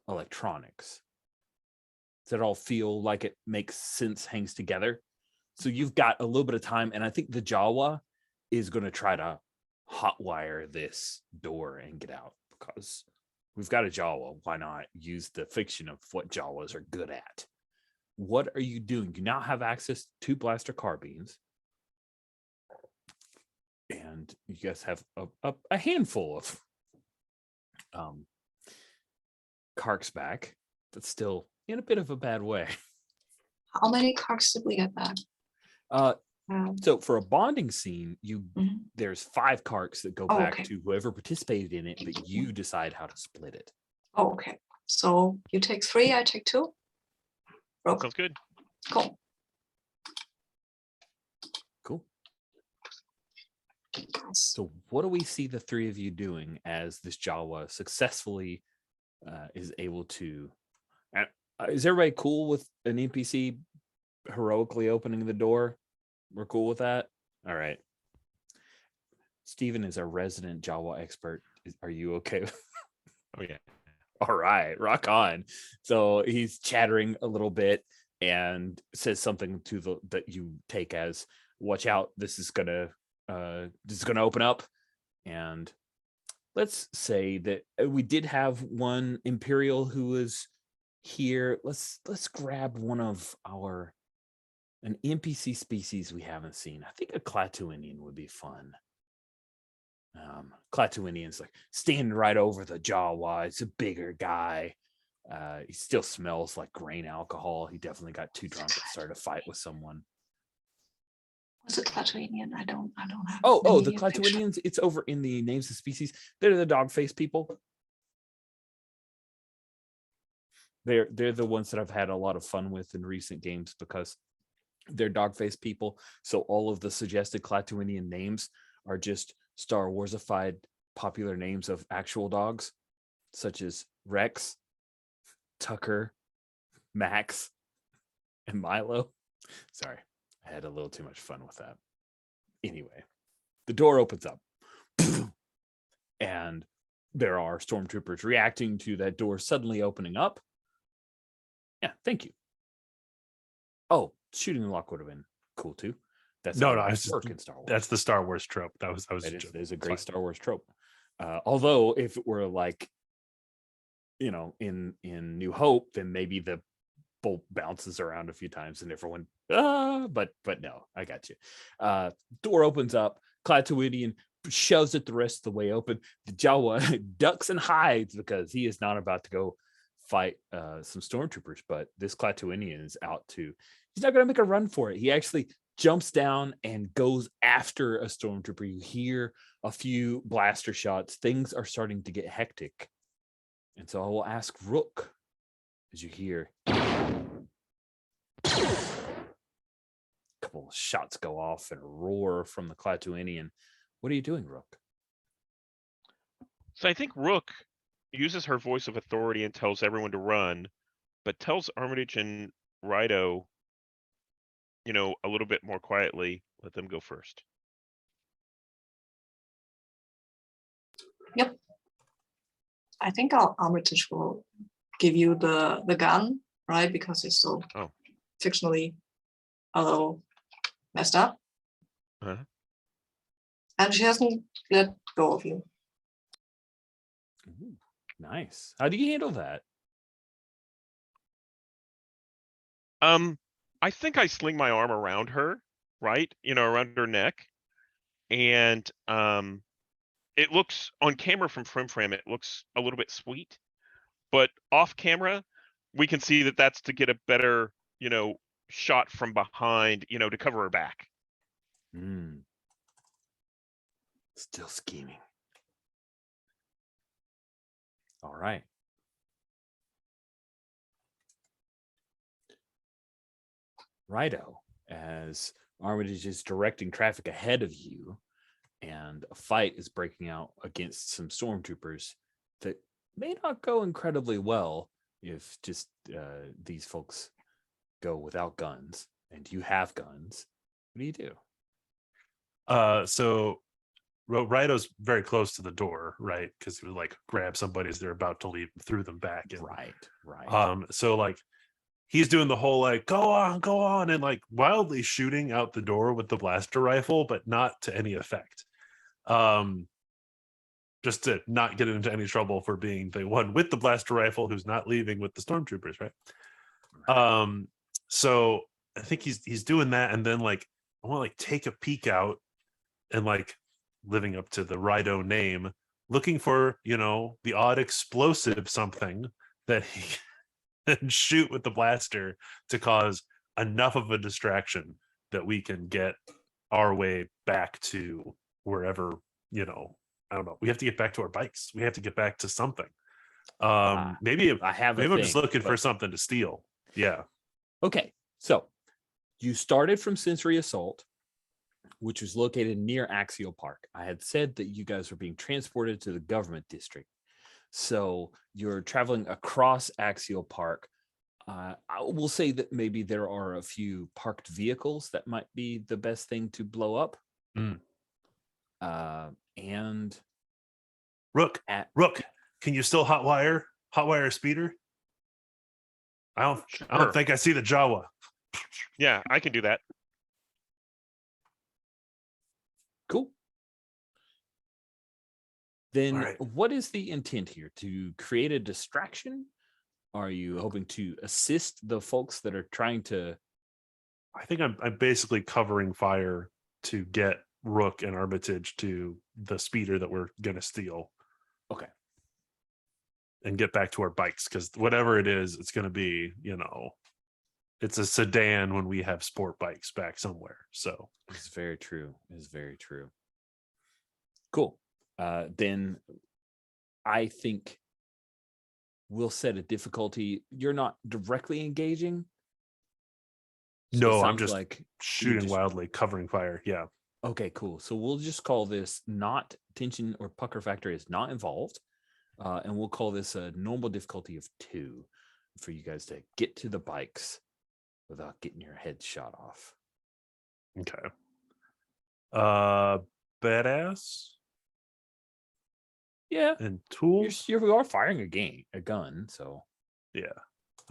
Speaker 1: electronics. Does that all feel like it makes sense, hangs together? So you've got a little bit of time, and I think the Jawa is going to try to hotwire this door and get out, because we've got a Jawa. Why not use the fiction of what Jawas are good at? What are you doing? You now have access to 2 blaster carbines, and you guys have a handful of Karks back, but still in a bit of a bad way.
Speaker 3: How many Karks did we get back?
Speaker 1: So for a bonding scene, there's 5 Karks that go back to whoever participated in it, but you decide how to split it.
Speaker 3: Oh, okay. So you take 3, I take 2.
Speaker 2: That sounds good.
Speaker 3: Cool.
Speaker 1: So what do we see the 3 of you doing as this Jawa successfully is able to? Is everybody cool with an NPC heroically opening the door? We're cool with that? All right. Steven is our resident Jawa expert. Are you okay with?
Speaker 2: Oh yeah.
Speaker 1: All right, rock on. So he's chattering a little bit and says something to that you take as, watch out, this is gonna open up. And let's say that we did have one Imperial who was here. Let's grab one of an NPC species we haven't seen. I think a Klaatuinian would be fun. Klaatuinian's like standing right over the Jawa. It's a bigger guy. He still smells like grain alcohol. He definitely got too drunk and started a fight with someone.
Speaker 3: What's a Klaatuinian? I don't have.
Speaker 1: Oh, the Klaatuinians. It's over in the names of species. They're the dog face people. They're the ones that I've had a lot of fun with in recent games because they're dog face people. So all of the suggested Klaatuinian names are just Star Warsified popular names of actual dogs, such as Rex, Tucker, Max, and Milo. Sorry, I had a little too much fun with that. Anyway, the door opens up and there are stormtroopers reacting to that door suddenly opening up. Yeah, thank you. Oh, shooting the lock would have been cool too. That's work in Star Wars.
Speaker 4: That's the Star Wars trope.
Speaker 1: There's a great Star Wars trope. Although if it were like, in New Hope, then maybe the bolt bounces around a few times and everyone, but no, I got you. Door opens up, Clatuidian shoves it the rest of the way open. The Jawa ducks and hides because he is not about to go fight some stormtroopers, but this Clatuinian is out to, he's not going to make a run for it. He actually jumps down and goes after a stormtrooper. You hear a few blaster shots. Things are starting to get hectic. And so I will ask Rook, as you hear a couple of shots go off and a roar from the Clatuinian. What are you doing, Rook?
Speaker 2: So I think Rook uses her voice of authority and tells everyone to run, but tells Armitage and Rido, a little bit more quietly, let them go first.
Speaker 3: Yep. I think our Armitage will give you the gun, right? Because it's so fictionally a little messed up.
Speaker 2: Uh-huh.
Speaker 3: And she hasn't let go of you.
Speaker 1: Ooh, nice. How do you handle that?
Speaker 2: I think I sling my arm around her, right? Around her neck. And it looks on camera from Frame, it looks a little bit sweet. But off camera, we can see that that's to get a better, shot from behind, to cover her back.
Speaker 1: Still scheming. All right. Righto, as Armitage is directing traffic ahead of you, and a fight is breaking out against some stormtroopers that may not go incredibly well if just these folks go without guns, and you have guns. What do you do?
Speaker 4: So Rido's very close to the door, right? Because he would like grab somebody as they're about to leave, threw them back. And,
Speaker 1: right.
Speaker 4: So like he's doing the whole like go on, and like wildly shooting out the door with the blaster rifle, but not to any effect. Just to not get into any trouble for being the one with the blaster rifle who's not leaving with the stormtroopers, right? So I think he's doing that, and then like I want to like take a peek out and like living up to the Rido name, looking for the odd explosive something that he can shoot with the blaster to cause enough of a distraction that we can get our way back to wherever, I don't know. We have to get back to our bikes. We have to get back to something. Maybe I'm just looking for something to steal. Yeah.
Speaker 1: Okay. So you started from Sensory Assault, which was located near Axial Park. I had said that you guys were being transported to the government district. So you're traveling across Axial Park. I will say that maybe there are a few parked vehicles that might be the best thing to blow up. And
Speaker 4: Rook, can you still hotwire a speeder? I don't think I see the Jawa.
Speaker 2: Yeah, I can do that.
Speaker 1: Cool. Then what is the intent here? To create a distraction? Are you hoping to assist the folks that are trying to?
Speaker 4: I think I'm basically covering fire to get Rook and Armitage to the speeder that we're gonna steal.
Speaker 1: Okay.
Speaker 4: And get back to our bikes, because whatever it is, it's gonna be, it's a sedan when we have sport bikes back somewhere. So
Speaker 1: it's very true. It's very true. Cool. Then I think we'll set a difficulty. You're not directly engaging.
Speaker 4: So no, I'm just like shooting wildly, covering fire. Yeah.
Speaker 1: Okay, cool. So we'll just call this not tension or pucker factor is not involved. And we'll call this a normal difficulty of 2 for you guys to get to the bikes without getting your head shot off.
Speaker 4: Okay. Badass.
Speaker 1: Yeah.
Speaker 4: And tools.
Speaker 1: You are firing a gun, so.
Speaker 4: Yeah.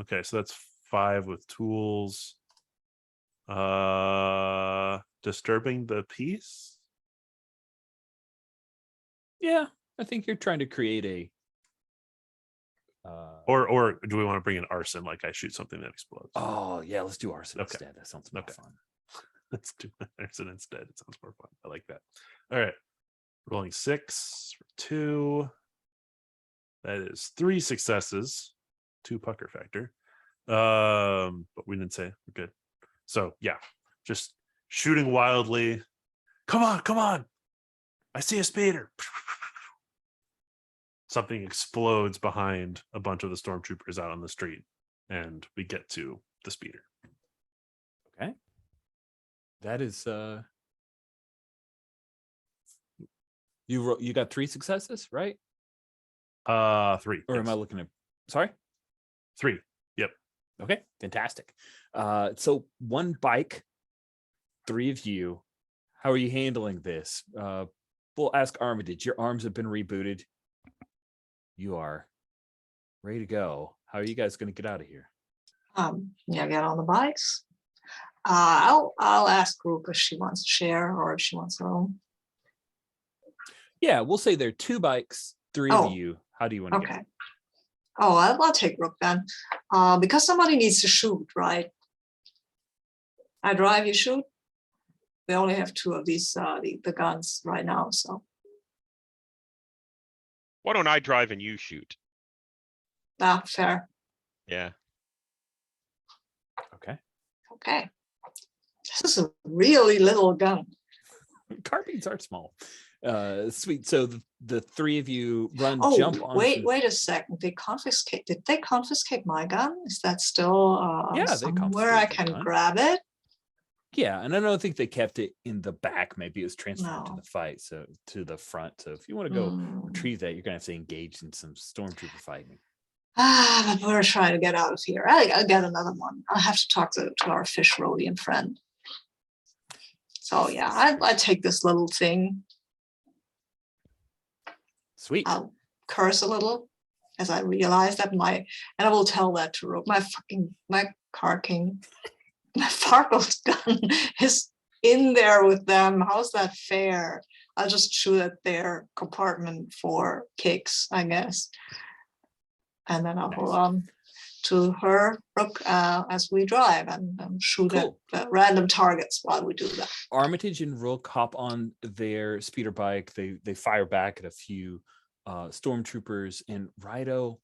Speaker 4: Okay, so that's 5 with tools. Disturbing the peace.
Speaker 1: Yeah, I think you're trying to create
Speaker 4: Or do we want to bring in arson? Like I shoot something that explodes.
Speaker 1: Oh yeah, let's do arson
Speaker 4: Okay.
Speaker 1: instead. That sounds more
Speaker 4: Okay.
Speaker 1: fun.
Speaker 4: Let's do arson instead. It sounds more fun. I like that. All right. Rolling 6 for 2. That is 3 successes, 2 pucker factor. But we didn't say we're good. So yeah, just shooting wildly. Come on. I see a speeder. Something explodes behind a bunch of the stormtroopers out on the street, and we get to the speeder.
Speaker 1: Okay. That is you got 3 successes, right?
Speaker 4: 3.
Speaker 1: Or am I
Speaker 4: yes.
Speaker 1: looking at sorry?
Speaker 4: 3. Yep.
Speaker 1: Okay, fantastic. So 1 bike, 3 of you. How are you handling this? We'll ask Armitage. Your arms have been rebooted. You are ready to go. How are you guys going to get out of here?
Speaker 3: Yeah, get on the bikes. I'll ask Group if she wants to share or if she wants her own.
Speaker 1: Yeah, we'll say there are 2 bikes, 3
Speaker 3: Oh,
Speaker 1: of you. How do you want to
Speaker 3: Okay. Oh, I'll take Rook then. Because somebody needs to shoot, right? I drive, you shoot. We only have 2 of these the guns right now, so
Speaker 2: Why don't I drive and you shoot?
Speaker 3: fair.
Speaker 2: Yeah.
Speaker 1: go? Okay.
Speaker 3: Okay. This is a really little gun.
Speaker 1: Carbines are small. Sweet. So the 3 of you run,
Speaker 3: Oh,
Speaker 1: jump on.
Speaker 3: wait a second. Did they confiscate my gun? Is that still
Speaker 1: Yeah, they
Speaker 3: somewhere I
Speaker 1: confiscated the
Speaker 3: can
Speaker 1: gun.
Speaker 3: grab it?
Speaker 1: Yeah, and I don't think they kept it in the back. Maybe it was transferred to
Speaker 3: No.
Speaker 1: the fight, so to the front. So if you want to go
Speaker 3: Hmm.
Speaker 1: retrieve that, you're gonna have to engage in some stormtrooper fighting.
Speaker 3: But we're trying to get out of here. I'll get another one. I'll have to talk to our fish Rodian friend. So yeah, I take this little thing.
Speaker 1: Sweet.
Speaker 3: I'll curse a little as I realize that and I will tell that to Rook. My car king, my Farkle's gun is in there with them. How's that fair? I'll just shoot at their compartment for kicks, I guess. And then I'll
Speaker 1: Nice.
Speaker 3: hold on to her, Rook, as we drive and shoot
Speaker 1: Cool.
Speaker 3: at random targets while we do that.
Speaker 1: Armitage and Rook hop on their speeder bike. They fire back at a few stormtroopers, and Rido,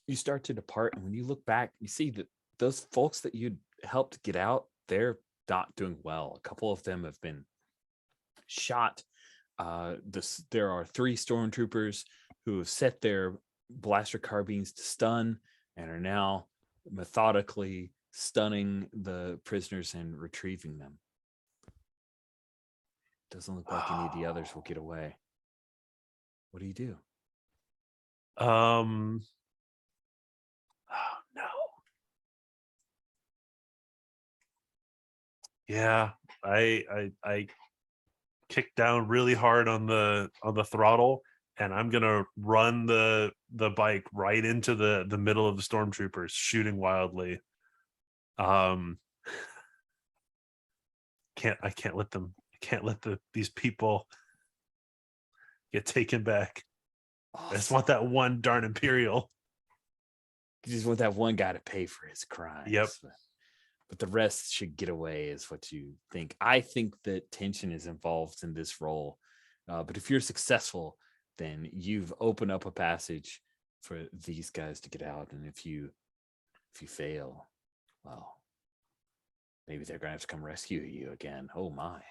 Speaker 1: you start to depart, and when you look back, you see that those folks that you helped get out, they're not doing well. A couple of them have been shot. There are 3 stormtroopers who have set their blaster carbines to stun and are now methodically stunning the prisoners and retrieving them. Doesn't look like any of the others will get away. What do you do?
Speaker 4: Oh no. Yeah, I kick down really hard on the throttle, and I'm gonna run the bike right into the middle of the stormtroopers, shooting wildly. I can't let these people get taken back. I just want that one darn Imperial.
Speaker 1: You just want that one guy to pay for his crimes.
Speaker 4: Yep.
Speaker 1: But the rest should get away, is what you think. I think that tension is involved in this role. But if you're successful, then you've opened up a passage for these guys to get out. And if you fail, well, maybe they're going to have to come rescue you again. Oh, my.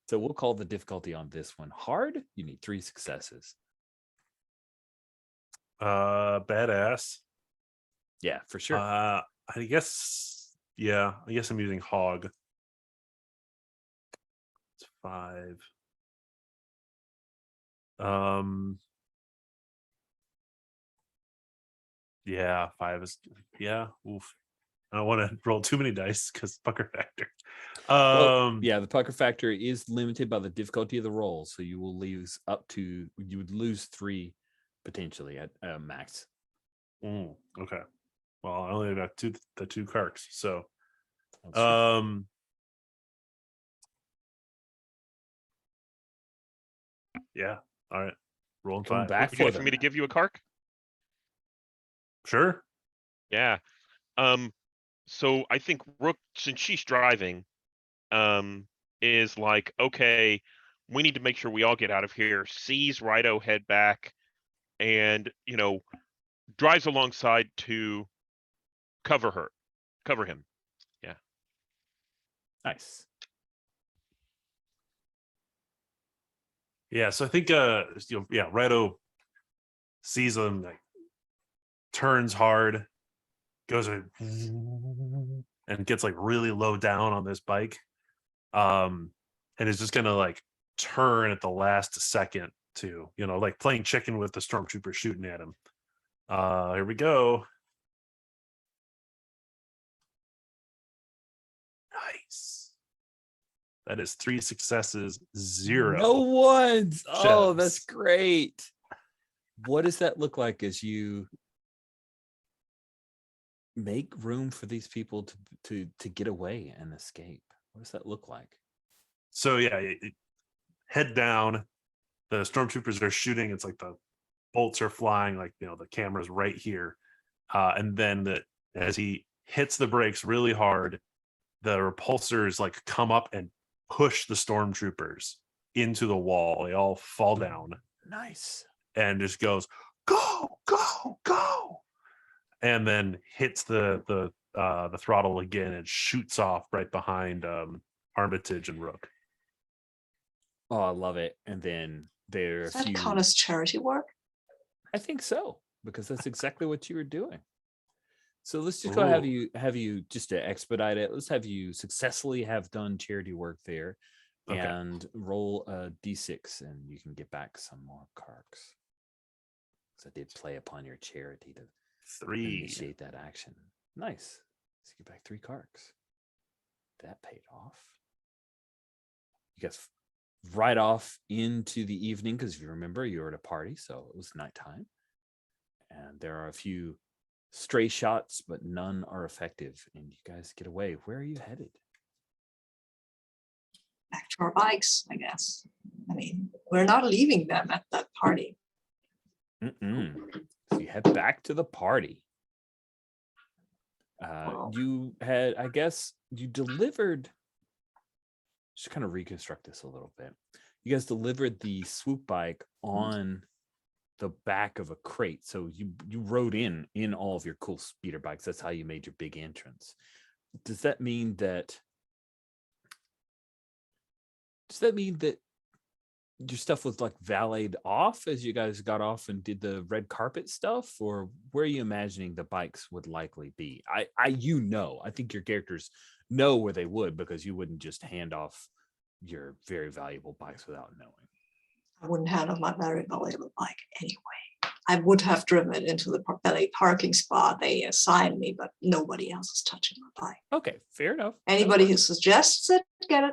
Speaker 1: So we'll call the difficulty on this one hard. You need 3 successes.
Speaker 4: Badass.
Speaker 1: Yeah, for sure.
Speaker 4: I guess I'm using hog. It's 5. Yeah, 5 is oof. I don't want to roll too many dice because pucker factor.
Speaker 1: Yeah, the pucker factor is limited by the difficulty of the roll, so you would lose 3 potentially at max.
Speaker 4: Okay. Well, I only got the 2 carks, so yeah, all right. Rolling
Speaker 1: Coming
Speaker 4: 5.
Speaker 1: back
Speaker 2: Would you
Speaker 1: for
Speaker 2: like for me to
Speaker 1: them.
Speaker 2: give you a Kark?
Speaker 4: Sure.
Speaker 2: Yeah. So I think Rook, since she's driving, is like, okay, we need to make sure we all get out of here. Sees Rido head back, and drives alongside to cover him.
Speaker 1: Nice.
Speaker 4: Yeah, so I think Rido sees him, like, turns hard, goes and gets like really low down on this bike, and is just gonna like turn at the last second to, like playing chicken with the stormtrooper shooting at him. Here we go. Nice. That is 3 successes, 0.
Speaker 1: No ones. Oh, that's
Speaker 4: Chefs.
Speaker 1: great. What does that look like as you make room for these people to get away and escape? What does that look like?
Speaker 4: So yeah, head down. The stormtroopers are shooting. It's like the bolts are flying, like, the camera's right here. And then as he hits the brakes really hard, the repulsors like come up and push the stormtroopers into the wall. They all fall down
Speaker 1: Nice.
Speaker 4: and just goes, go, go, go. And then hits the throttle again and shoots off right behind Armitage and Rook.
Speaker 1: Oh, I love it. And then there are
Speaker 3: Does
Speaker 1: a
Speaker 3: that
Speaker 1: few.
Speaker 3: count as charity work?
Speaker 1: I think so, because that's exactly what you were doing. So let's just go have you just to expedite it. Let's have you successfully have done charity work there,
Speaker 4: Okay.
Speaker 1: and roll a d6, and you can get back some more Karks. So I did play upon your charity to
Speaker 4: 3.
Speaker 1: initiate that action. Nice. Let's get back 3 Karks. That paid off. You guys right off into the evening, because if you remember, you were at a party, so it was nighttime. And there are a few stray shots, but none are effective. And you guys get away. Where are you headed?
Speaker 3: Back to our bikes, I guess. I mean, we're not leaving them at that party.
Speaker 1: So you head back to the party. You had, I guess, you delivered. Just kind of reconstruct this a little bit. You guys delivered the Swoop bike on the back of a crate, so you rode in all of your cool speeder bikes. That's how you made your big entrance. Does that mean that your stuff was like valeted off as you guys got off and did the red carpet stuff, or where are you imagining the bikes would likely be? I think your characters know where they would, because you wouldn't just hand off your very valuable bikes without knowing.
Speaker 3: I wouldn't hand off my very valuable bike anyway. I would have driven it into the valet parking spot they assigned me, but nobody else is touching my bike.
Speaker 1: Okay, fair enough.
Speaker 3: Anybody who suggests it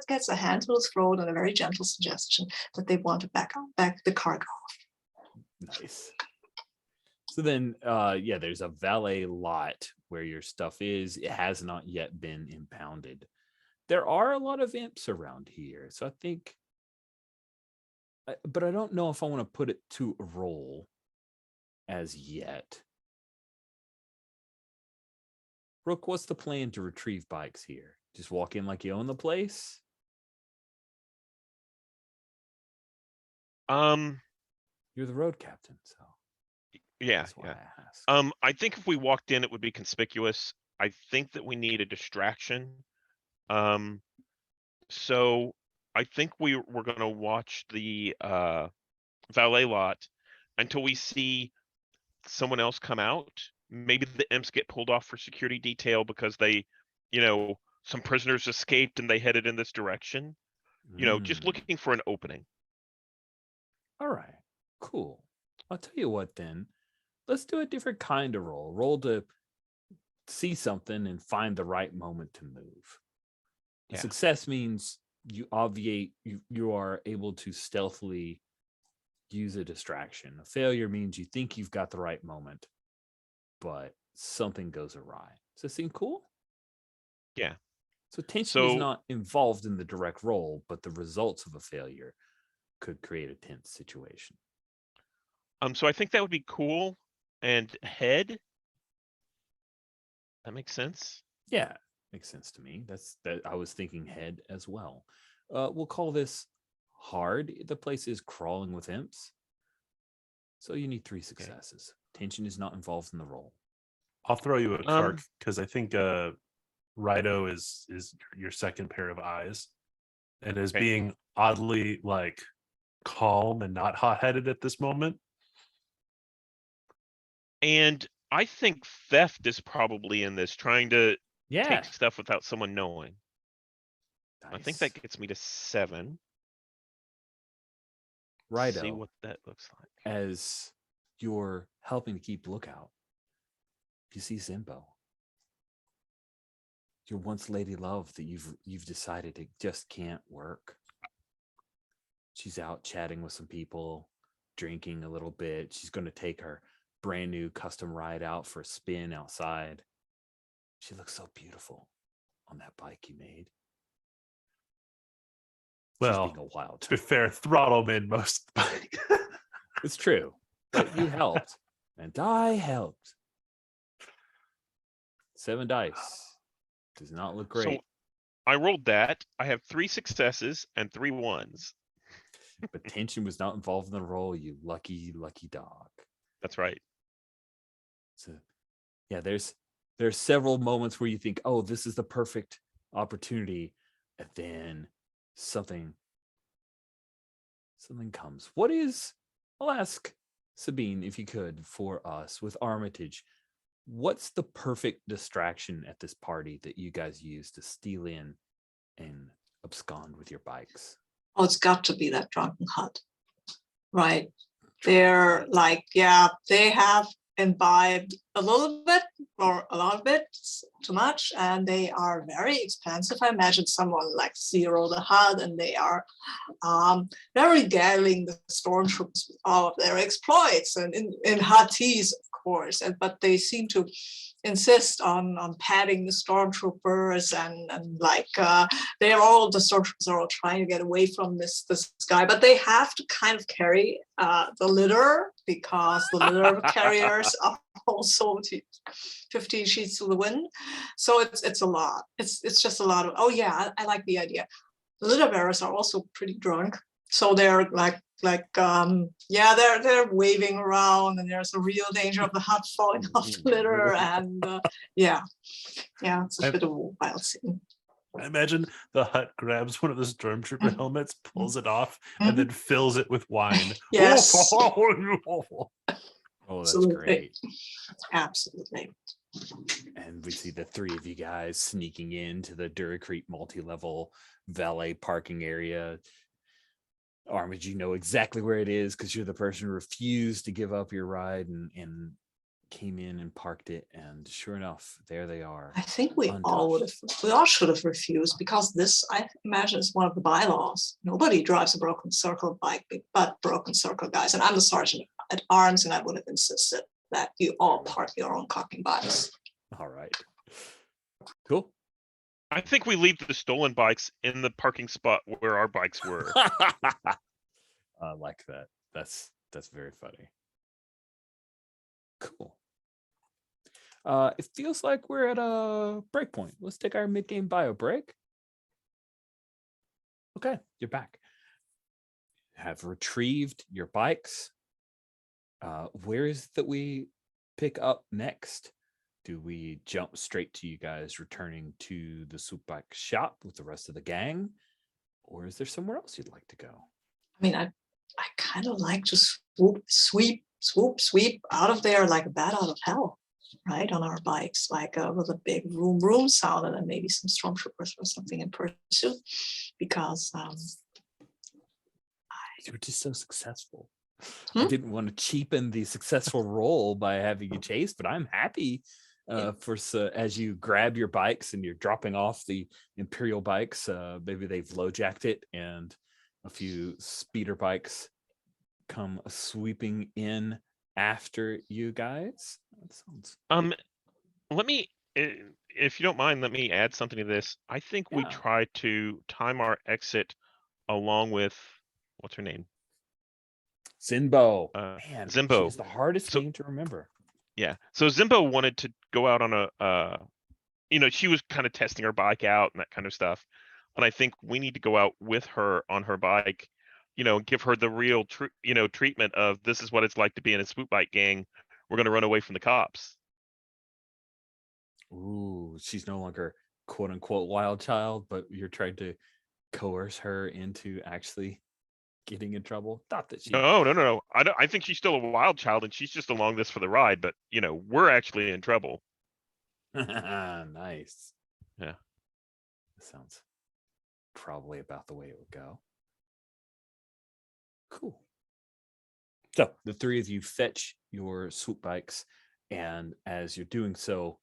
Speaker 3: gets a hand to the throat and a very gentle suggestion that they want to back the cargo off.
Speaker 1: Nice. So then, there's a valet lot where your stuff is. It has not yet been impounded. There are a lot of imps around here, so I think, but I don't know if I want to put it to a roll as yet. Rook, what's the plan to retrieve bikes here? Just walk in like you own the place? You're the road captain, so
Speaker 2: Yeah,
Speaker 1: that's why
Speaker 2: yeah.
Speaker 1: I asked.
Speaker 2: I think if we walked in, it would be conspicuous. I think that we need a distraction. So I think we're going to watch the valet lot until we see someone else come out. Maybe the imps get pulled off for security detail because they, some prisoners escaped and they headed in this direction. Just looking for an opening.
Speaker 1: All right, cool. I'll tell you what then. Let's do a different kind of roll. Roll to see something and find the right moment to move. A
Speaker 2: Yeah.
Speaker 1: success means you obviate, you are able to stealthily use a distraction. A failure means you think you've got the right moment, but something goes awry. Does that seem cool?
Speaker 2: Yeah.
Speaker 1: So tension is not involved in the direct roll, but the results of a failure could create a tense situation.
Speaker 2: So I think that would be cool. And head. That makes sense.
Speaker 1: Yeah, makes sense to me. That I was thinking head as well. We'll call this hard. The place is crawling with imps. So you need 3 successes. Tension is not involved in the roll.
Speaker 4: I'll throw you a
Speaker 2: Um,
Speaker 4: Kark because I think Rido is your second pair of eyes, and is
Speaker 2: Okay.
Speaker 4: being oddly like calm and not hot-headed at this moment.
Speaker 2: And I think theft is probably in this, trying to
Speaker 1: Yeah.
Speaker 2: take stuff without someone knowing. I think
Speaker 1: Nice.
Speaker 2: that gets me to 7. See
Speaker 1: Rido,
Speaker 2: what that looks like.
Speaker 1: as you're helping to keep lookout, you see Zimbo. Your once lady love that you've decided it just can't work. She's out chatting with some people, drinking a little bit. She's going to take her brand new custom ride out for a spin outside. She looks so beautiful on that bike you made. She's
Speaker 4: Well,
Speaker 1: being a wild
Speaker 4: to be fair, throttle made most.
Speaker 1: It's true, but you helped, and I helped. 7 dice does not look great,
Speaker 2: So I rolled that. I have 3 successes and 3 1s.
Speaker 1: but tension was not involved in the roll. You lucky dog.
Speaker 2: That's right.
Speaker 1: So, yeah, there's several moments where you think, oh, this is the perfect opportunity, and then something comes. What is? I'll ask Sabine if you could for us with Armitage. What's the perfect distraction at this party that you guys use to steal in and abscond with your bikes?
Speaker 3: Oh, it's got to be that drunken hut, right? They're like, yeah, they have imbibed a little bit or a lot of it, too much, and they are very expensive. I imagine someone like Zero the Hut, and they are very regaling the stormtroopers with all of their exploits and in Huttese, of course, but they seem to insist on patting the stormtroopers and like the stormtroopers are all trying to get away from this guy, but they have to kind of carry the litter because the litter carriers are also 15 sheets to the wind. So it's a lot. It's just a lot of, oh yeah, I like the idea. The litter bearers are also pretty drunk. So they're yeah, they're waving around, and there's a real danger of the hut falling off the litter, and yeah, it's a bit of a wild scene.
Speaker 4: I imagine the hut grabs one of the stormtrooper helmets, pulls it off,
Speaker 3: Mhm.
Speaker 4: and then fills it with wine.
Speaker 3: Yes.
Speaker 1: Oh, that's
Speaker 3: Absolutely.
Speaker 1: great.
Speaker 3: Absolutely.
Speaker 1: And we see the 3 of you guys sneaking into the Duracrete multi-level valet parking area. Armitage, you know exactly where it is because you're the person who refused to give up your ride and came in and parked it. And sure enough, there they are.
Speaker 3: I think we all should have refused, because this, I imagine, is one of the bylaws. Nobody drives a Broken Circle bike but Broken Circle guys. And I'm the sergeant at arms, and I would have insisted that you all park your own cocking bikes.
Speaker 1: All right. Cool.
Speaker 2: I think we leave the stolen bikes in the parking spot where our bikes were.
Speaker 1: I like that. That's very funny. Cool. It feels like we're at a break point. Let's take our mid-game bio break. Okay, you're back. Have retrieved your bikes. Where is it that we pick up next? Do we jump straight to you guys returning to the Swoop bike shop with the rest of the gang? Or is there somewhere else you'd like to go?
Speaker 3: I mean, I kind of like to sweep out of there like a bat out of hell, right? On our bikes, like with a big vroom sound, and then maybe some stormtroopers or something in pursuit, because
Speaker 1: you were just so successful. I didn't want to cheapen the successful role by having you chase, but I'm happy as you grab your bikes and you're dropping off the Imperial bikes. Maybe they've low-jacked it, and a few speeder bikes come sweeping in after you guys. That sounds
Speaker 2: Let me, if you don't mind, let me add something to this. I think we try to time our exit along with, what's her name?
Speaker 1: Zinbo. Man, she
Speaker 2: Zimbo.
Speaker 1: is the hardest
Speaker 2: So-
Speaker 1: name to remember.
Speaker 2: Yeah. So Zimbo wanted to go out on a she was kind of testing her bike out and that kind of stuff. And I think we need to go out with her on her bike, give her the real treatment of this is what it's like to be in a swoop bike gang. We're going to run away from the cops.
Speaker 1: Ooh, she's no longer quote unquote wild child, but you're trying to coerce her into actually getting in trouble. Not that she
Speaker 2: No. I think she's still a wild child and she's just along this for the ride, but we're actually in trouble.
Speaker 1: Nice.
Speaker 2: Yeah.
Speaker 1: That sounds probably about the way it would go. Cool. So the three of you fetch your swoop bikes, and as you're doing so,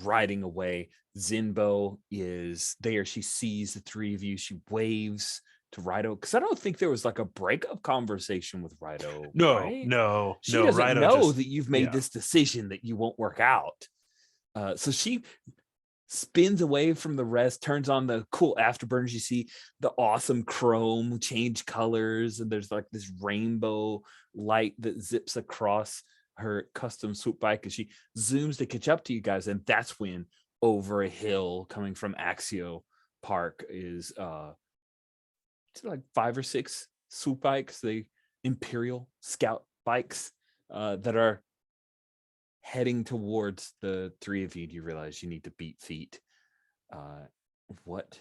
Speaker 1: riding away, Zinbo is there. She sees the three of you. She waves to Rido, because I don't think there was like a breakup conversation with Rido.
Speaker 4: No,
Speaker 1: right?
Speaker 4: no,
Speaker 1: She
Speaker 4: no.
Speaker 1: doesn't
Speaker 4: Rido
Speaker 1: know
Speaker 4: just,
Speaker 1: that you've made
Speaker 4: yeah.
Speaker 1: this decision that you won't work out. So she spins away from the rest, turns on the cool afterburners. You see the awesome chrome change colors, and there's like this rainbow light that zips across her custom swoop bike as she zooms to catch up to you guys. And that's when over a hill coming from Axio Park is like 5 or 6 swoop bikes, the Imperial Scout bikes that are heading towards the three of you. You realize you need to beat feet. What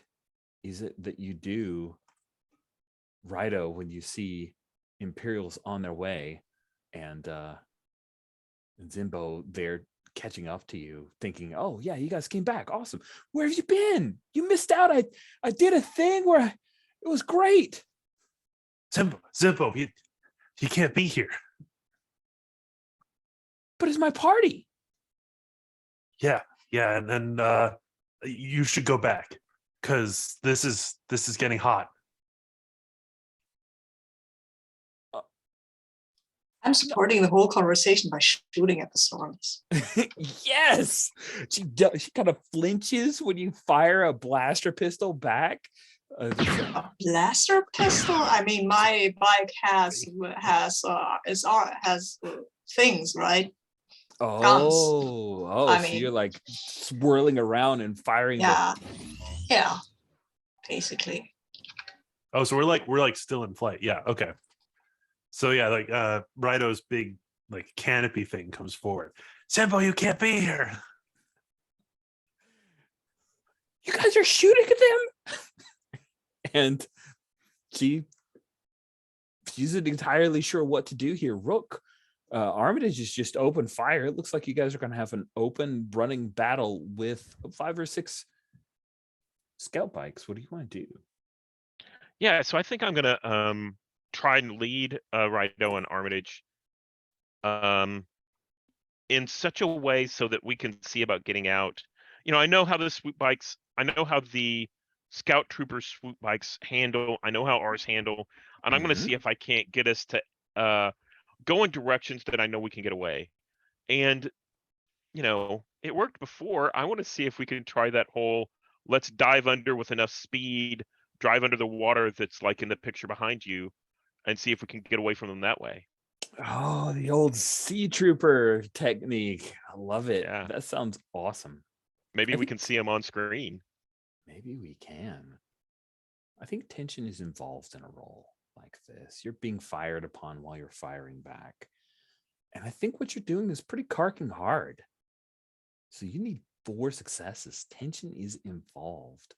Speaker 1: is it that you do, Rido, when you see Imperials on their way and Zimbo there catching up to you, thinking, oh yeah, you guys came back, awesome, where have you been? You missed out. I did a thing where it was great.
Speaker 4: Zimbo, he can't be here.
Speaker 1: But it's my party.
Speaker 4: Yeah, and then you should go back because this is getting hot.
Speaker 3: I'm supporting the whole conversation by shooting at the storms.
Speaker 1: Yes, she kind of flinches when you fire a blaster pistol back.
Speaker 3: A blaster pistol? I mean, my bike has things, right?
Speaker 1: Oh,
Speaker 3: I
Speaker 1: so
Speaker 3: mean,
Speaker 1: you're like swirling around and firing.
Speaker 3: Yeah, basically.
Speaker 4: Oh, so we're like still in flight. Yeah, okay. So yeah, like Rido's big like canopy thing comes forward. Zimbo, you can't be here.
Speaker 1: You guys are shooting at them. And she's not entirely sure what to do here. Rook, Armitage is just open fire. It looks like you guys are going to have an open running battle with 5 or 6 scout bikes. What do you want to do?
Speaker 2: Yeah, so I think I'm gonna try and lead Rido and Armitage in such a way so that we can see about getting out. I know how the swoop bikes, I know how the scout troopers swoop bikes handle, I know how ours handle, and I'm gonna see if I can't get us to go in directions that I know we can get away. And it worked before. I want to see if we can try that whole let's dive under with enough speed, drive under the water that's like in the picture behind you, and see if we can get away from them that way.
Speaker 1: Oh, the old sea trooper technique. I love it.
Speaker 2: Yeah.
Speaker 1: That sounds awesome.
Speaker 2: Maybe we can see them on screen.
Speaker 1: Maybe we can. I think tension is involved in a role like this. You're being fired upon while you're firing back. And I think what you're doing is pretty carking hard. So you need 4 successes. Tension is involved.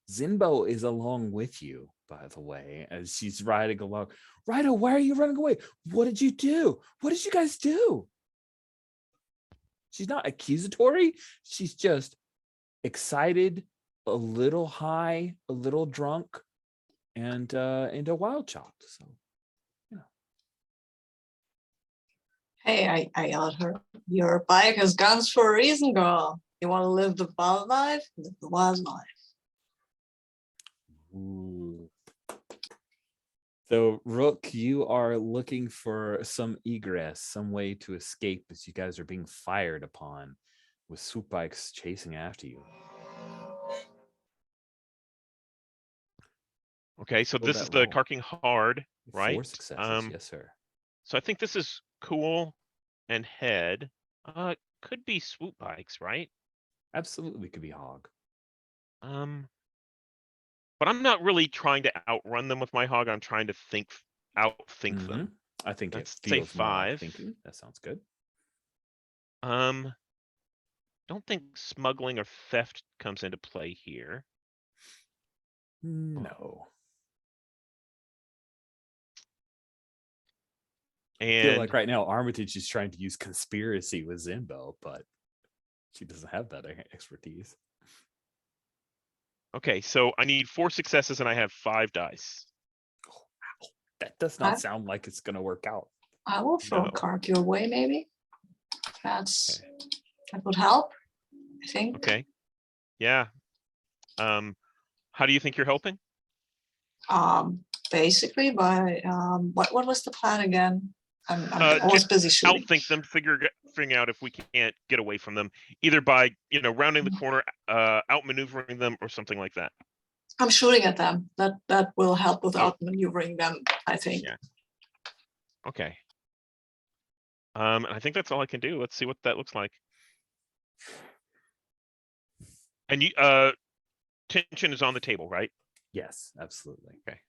Speaker 1: Zinbo is along with you, by the way, as she's riding along. Rido, why are you running away? What did you do? What did you guys do? She's not accusatory. She's just excited, a little high, a little drunk, and a wild child. So,
Speaker 3: Hey, I yell at her. Your bike has guns for a reason, girl. You want to live the wild life? Live the wild life.
Speaker 1: Ooh. So, Rook, you are looking for some egress, some way to escape as you guys are being fired upon with swoop bikes chasing after you.
Speaker 2: Okay, so
Speaker 1: Roll
Speaker 2: this
Speaker 1: that
Speaker 2: is the
Speaker 1: roll.
Speaker 2: carking hard, right?
Speaker 1: 4 successes, yes, sir.
Speaker 2: So I think this is cool and head. Could be swoop bikes, right?
Speaker 1: Absolutely could be hog.
Speaker 2: But I'm not really trying to outrun them with my hog. I'm trying to outthink them.
Speaker 1: I think
Speaker 2: Let's
Speaker 1: it
Speaker 2: say
Speaker 1: feels more like
Speaker 2: 5.
Speaker 1: thinking. That sounds good.
Speaker 2: Don't think smuggling or theft comes into play here.
Speaker 1: No. I feel like
Speaker 2: And
Speaker 1: right now Armitage is trying to use conspiracy with Zimbo, but she doesn't have that expertise.
Speaker 2: okay, so I need 4 successes and I have 5 dice.
Speaker 1: That does not sound like it's going to work out.
Speaker 3: I will throw a card your way, maybe. That would help, I think.
Speaker 2: Okay. Yeah. How do you think you're helping?
Speaker 3: Basically by what was the plan again? I'm always busy shooting.
Speaker 2: Outthink them, figuring out if we can't get away from them, either by rounding the corner, outmaneuvering them, or something like that.
Speaker 3: I'm shooting at them. That will help with outmaneuvering them, I think.
Speaker 2: Yeah. Okay. And I think that's all I can do. Let's see what that looks like. And you, tension is on the table, right?
Speaker 1: Yes, absolutely.
Speaker 2: Okay.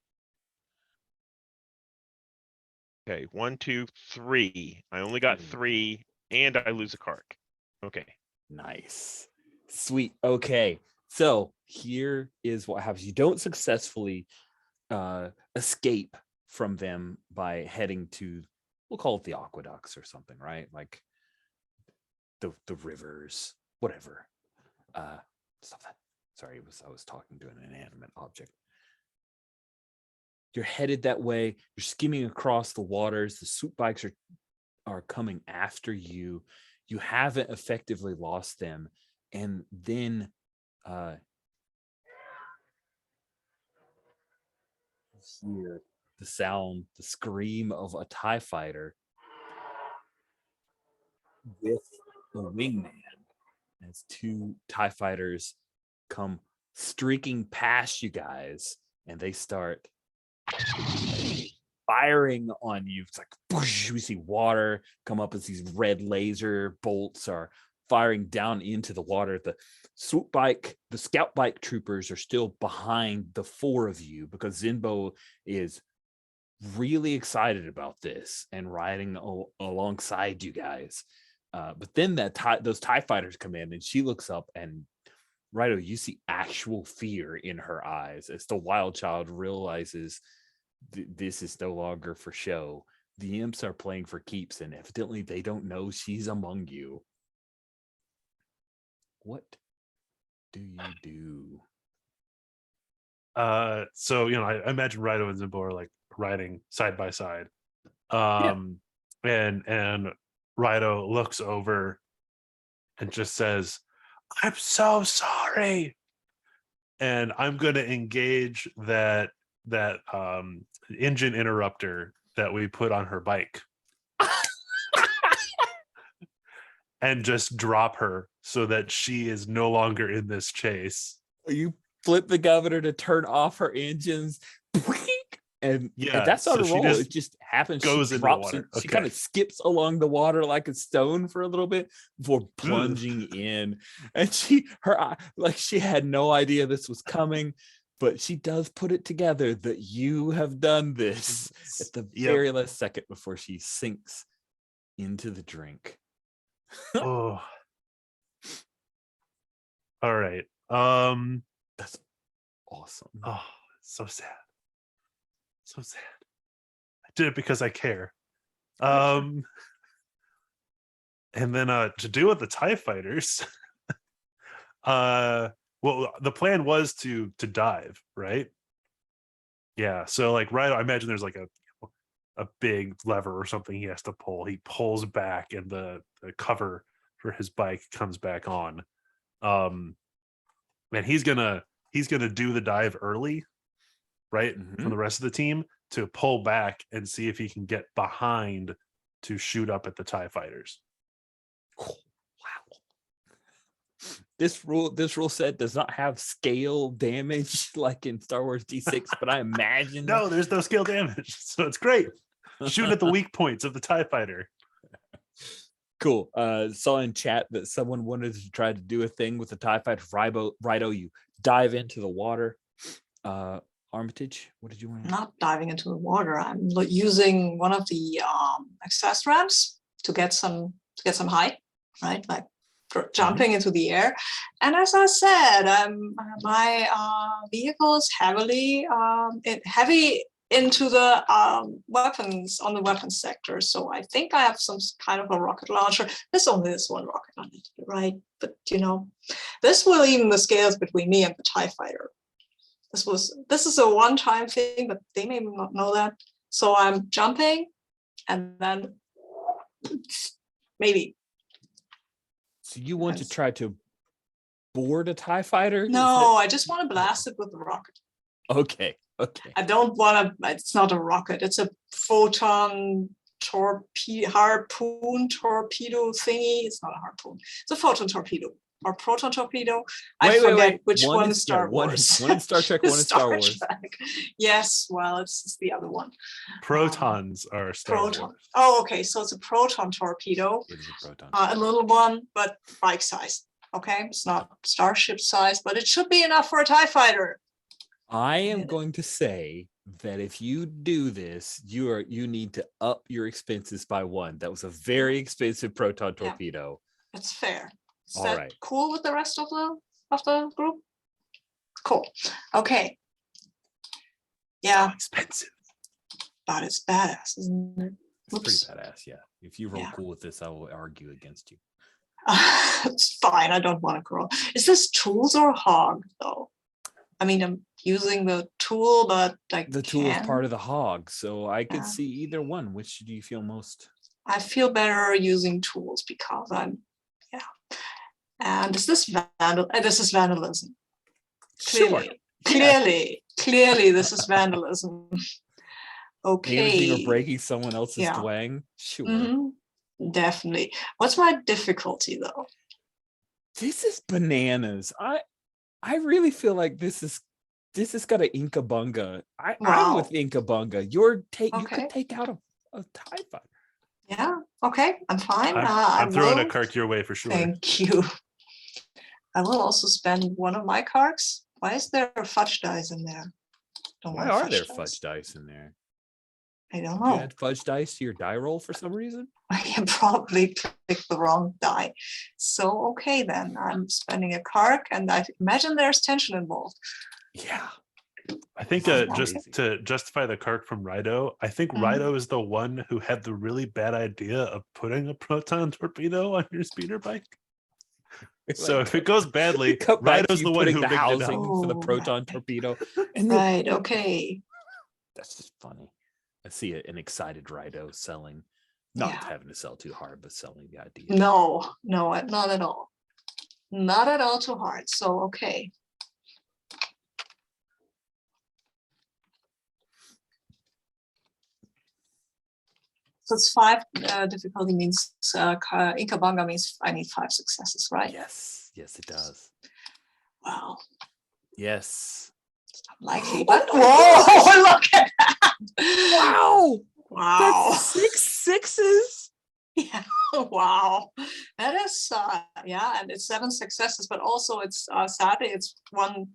Speaker 2: Okay, 1, 2, 3. I only got 3, and I lose a card. Okay.
Speaker 1: Nice. Sweet. Okay. So here is what happens. You don't successfully escape from them by heading to, we'll call it the aqueducts or something, right? Like the rivers, whatever. Stop that. Sorry, I was talking to an inanimate object. You're headed that way. You're skimming across the waters. The swoop bikes are coming after you. You haven't effectively lost them. And then you hear the sound, the scream of a TIE fighter with a wingman as 2 TIE fighters come streaking past you guys, and they start firing on you. It's like whoosh, we see water come up as these red laser bolts are firing down into the water. The swoop bike, the scout bike troopers are still behind the 4 of you because Zinbo is really excited about this and riding alongside you guys. But then those TIE fighters come in, and she looks up, and Righto, you see actual fear in her eyes as the wild child realizes this is no longer for show. The imps are playing for keeps, and evidently they don't know she's among you. What do you do?
Speaker 4: So I imagine Righto and Zimbo are like riding side by side. And Righto looks over and just says, "I'm so sorry." And I'm gonna engage that engine interrupter that we put on her bike. And just drop her so that she is no longer in this chase.
Speaker 1: You flip the governor to turn off her engines, and that's not a roll. It just happens.
Speaker 4: Goes
Speaker 1: she
Speaker 4: into
Speaker 1: drops
Speaker 4: the water.
Speaker 1: She kind of skips along the water like a stone for a little bit before plunging in. And she had no idea this was coming, but she does put it together that you have done this at the very last second before she sinks into the drink.
Speaker 4: Oh. All right.
Speaker 1: That's awesome.
Speaker 4: Oh, so sad. So sad. I did it because I care. And then to do with the TIE fighters, well, the plan was to dive, right? Yeah. So like, right, I imagine there's like a big lever or something he has to pull. He pulls back, and the cover for his bike comes back on. And he's gonna do the dive early, right, from the rest of the team to pull back and see if he can get behind to shoot up at the TIE fighters.
Speaker 1: Oh, wow. This rule set does not have scale damage like in Star Wars D6, but I imagine
Speaker 4: no, there's no scale damage, so it's great. shooting at the weak points of the TIE fighter.
Speaker 1: Cool. Saw in chat that someone wanted to try to do a thing with the TIE fighter. Righto, you dive into the water. Armitage, what did you want?
Speaker 3: Not diving into the water. I'm using one of the access ramps to get some height, right? Like jumping into the air. And as I said, my vehicle is heavy into the weapons on the weapons sector. So I think I have some kind of a rocket launcher. There's only this one rocket on it, right? But this will even the scales between me and the TIE fighter. This is a one-time thing, but they may not know that. So I'm jumping, and then maybe.
Speaker 1: So you want to try to board a TIE fighter?
Speaker 3: No, I just want to blast it with a rocket.
Speaker 1: Okay.
Speaker 3: I don't want to. It's not a rocket. It's a photon harpoon torpedo thingy. It's not a harpoon. It's a photon torpedo. Or proton torpedo. I forget which one is Star Wars.
Speaker 1: One is Star Trek, one is Star Wars.
Speaker 3: Trek. Yes, well, it's the other one.
Speaker 4: Protons are Star Wars.
Speaker 3: Oh, okay. So it's a proton torpedo.
Speaker 1: It is a proton.
Speaker 3: A little one, but bike size. Okay, it's not starship size, but it should be enough for a TIE fighter.
Speaker 1: I am going to say that if you do this, you need to up your expenses by one. That was a very expensive proton torpedo.
Speaker 3: It's fair. Is
Speaker 1: All
Speaker 3: that
Speaker 1: right.
Speaker 3: cool with the rest of the group? Cool. Okay. Yeah.
Speaker 4: So expensive.
Speaker 3: But it's badass, isn't it?
Speaker 1: It's pretty badass, yeah. If you roll cool with this, I will argue against you.
Speaker 3: It's fine. I don't want to grow. Is this tools or hog though? I mean, I'm using the tool, but like
Speaker 1: the tool is part of the hog, so I could see either one. Which do you feel most?
Speaker 3: I feel better using tools because and is this this is vandalism. Clearly, this is vandalism. Okay.
Speaker 1: Damaging or breaking someone else's twang? Sure.
Speaker 3: Mm-hmm. Definitely. What's my difficulty though?
Speaker 1: This is bananas. I really feel like this has got an Inca Bunga. I'm with Inca Bunga. You could take out a TIE fighter.
Speaker 3: Yeah. Okay. I'm fine.
Speaker 4: I'm throwing a Kark your way for sure.
Speaker 3: Thank you. I will also spend one of my Karks. Why is there fudge dice in there?
Speaker 1: Why are there fudge dice in there?
Speaker 3: I don't know.
Speaker 1: You add fudge dice to your die roll for some reason?
Speaker 3: I can probably click the wrong die. So, okay, then I'm spending a Kark, and I imagine there's tension involved.
Speaker 1: Yeah.
Speaker 4: I think just to justify the Kark from Rido, I think Rido is the one who had the really bad idea of putting a proton torpedo on your speeder bike. So if it goes badly, Rido's the one who
Speaker 1: the
Speaker 4: rigged
Speaker 1: housing
Speaker 4: it
Speaker 1: for the proton torpedo. And
Speaker 3: right, okay.
Speaker 1: That's just funny. I see an excited Rido selling, not having to sell too hard, but selling the idea.
Speaker 3: No, not at all. Not at all too hard. So, okay. So it's 5 difficulty means Inca Bunga means I need 5 successes, right?
Speaker 1: Yes, it does.
Speaker 3: Wow.
Speaker 1: Yes.
Speaker 3: It's unlikely, but whoa! Look at that! Wow!
Speaker 1: That's 6 sixes.
Speaker 3: Yeah. Wow. That is and it's 7 successes, but also it's sadly it's 1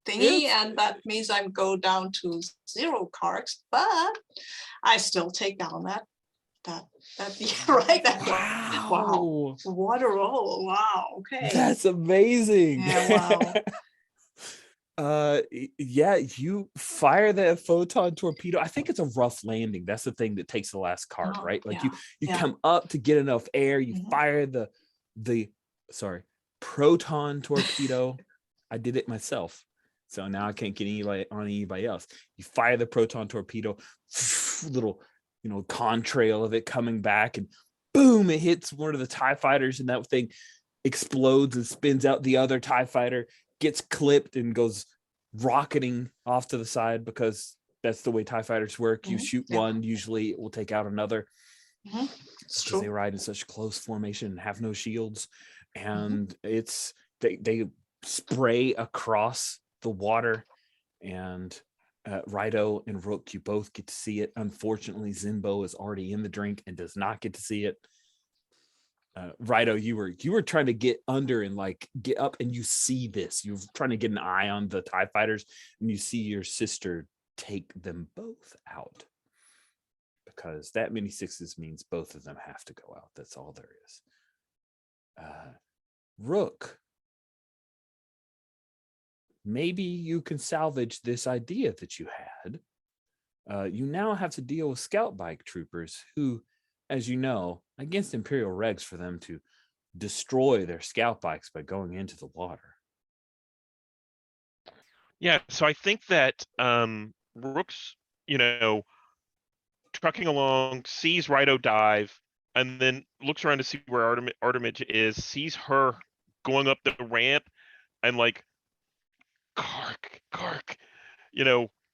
Speaker 3: thingy, and that means I go down to 0 Karks, but I still take down that right. Wow. What a roll. Wow. Okay.
Speaker 1: That's amazing.
Speaker 3: Yeah, wow.
Speaker 1: You fire that photon torpedo. I think it's a rough landing. That's the thing that takes the last card, right? Like you come up to get enough air, you fire the proton torpedo. I did it myself. So now I can't get anybody else. You fire the proton torpedo, little, contrail of it coming back, and boom, it hits one of the TIE fighters, and that thing explodes and spins out the other TIE fighter, gets clipped and goes rocketing off to the side, because that's the way TIE fighters work. You shoot one, usually it will take out another.
Speaker 3: It's true.
Speaker 1: They ride in such close formation and have no shields. And they spray across the water, and Rido and Rook, you both get to see it. Unfortunately, Zimbo is already in the drink and does not get to see it. Rido, you were trying to get under and like get up, and you see this. You're trying to get an eye on the TIE fighters, and you see your sister take them both out. Because that many sixes means both of them have to go out. That's all there is. Rook, maybe you can salvage this idea that you had. You now have to deal with scout bike troopers who, as you know, against Imperial regs for them to destroy their scout bikes by going into the water.
Speaker 2: Yeah, so I think that Rook's, trucking along, sees Rido dive, and then looks around to see where Artemage is, sees her going up the ramp, and like, Kark,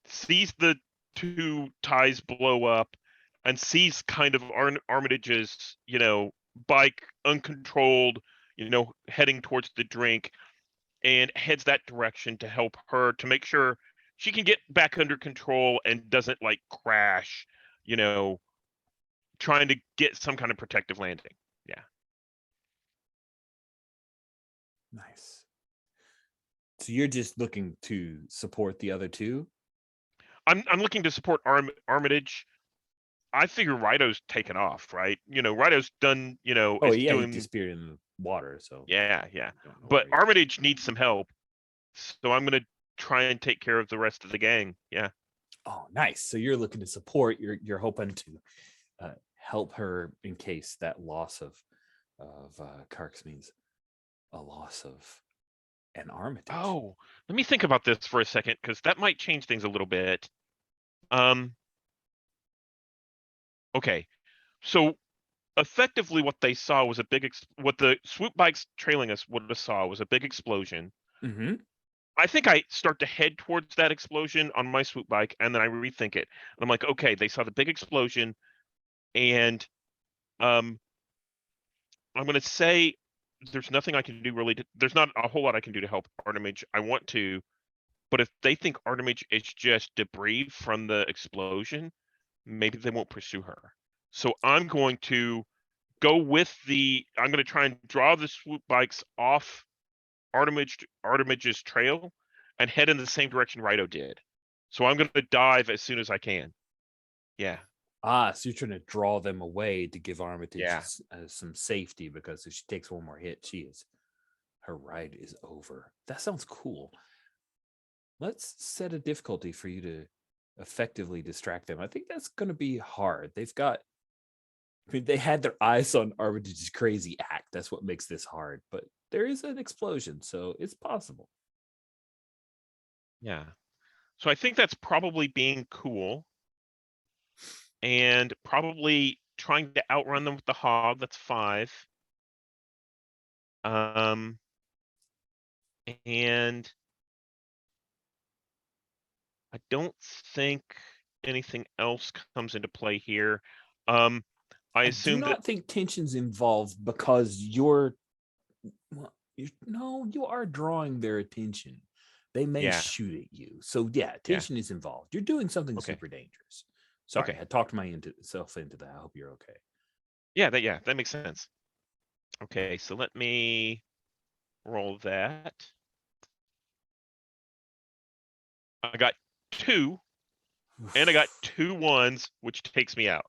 Speaker 2: sees the two ties blow up, and sees kind of Armitage's, bike uncontrolled, heading towards the drink, and heads that direction to help her to make sure she can get back under control and doesn't like crash, trying to get some kind of protective landing. Yeah.
Speaker 1: Nice. So you're just looking to support the other two?
Speaker 2: I'm looking to support Armitage. I figure Rido's taken off, right? Rido's done,
Speaker 1: Oh,
Speaker 2: is
Speaker 1: yeah, he
Speaker 2: doing
Speaker 1: disappeared in the water, so.
Speaker 2: yeah.
Speaker 1: Don't know
Speaker 2: But
Speaker 1: where he is.
Speaker 2: Armitage needs some help. So I'm gonna try and take care of the rest of the gang. Yeah.
Speaker 1: Oh, nice. So you're looking to support. You're hoping to help her in case that loss of Karks means a loss of an Armitage.
Speaker 2: Oh, let me think about this for a second, because that might change things a little bit. Okay, so effectively what they saw was what the swoop bikes trailing us would have saw was a big explosion.
Speaker 1: Mm-hmm.
Speaker 2: I think I start to head towards that explosion on my swoop bike, and then I rethink it. And I'm like, okay, they saw the big explosion, and I'm gonna say there's nothing I can do really. There's not a whole lot I can do to help Artemage. I want to, but if they think Artemage is just debris from the explosion, maybe they won't pursue her. So I'm going to go with I'm going to try and draw the swoop bikes off Artemage's trail and head in the same direction Rido did. So I'm going to dive as soon as I can. Yeah.
Speaker 1: So you're trying to draw them away to give Armitage some safety, because if she takes one more hit, her ride is over. That sounds cool. Let's set a difficulty for you to effectively distract them. I think that's going to be hard. They had their eyes on Armitage's crazy act. That's what makes this hard. But there is an explosion, so it's possible.
Speaker 2: Yeah. So I think that's probably being cool. And probably trying to outrun them with the hog. That's 5. And I don't think anything else comes into play here. I assume
Speaker 1: do not think tension's involved, because you are drawing their attention. They may shoot at you. So yeah, tension is involved. You're doing something super dangerous. Sorry, I talked myself into that. I hope you're okay.
Speaker 2: Yeah, that makes sense. Okay, so let me roll that. I got 2, and I got 2 1s, which takes me out.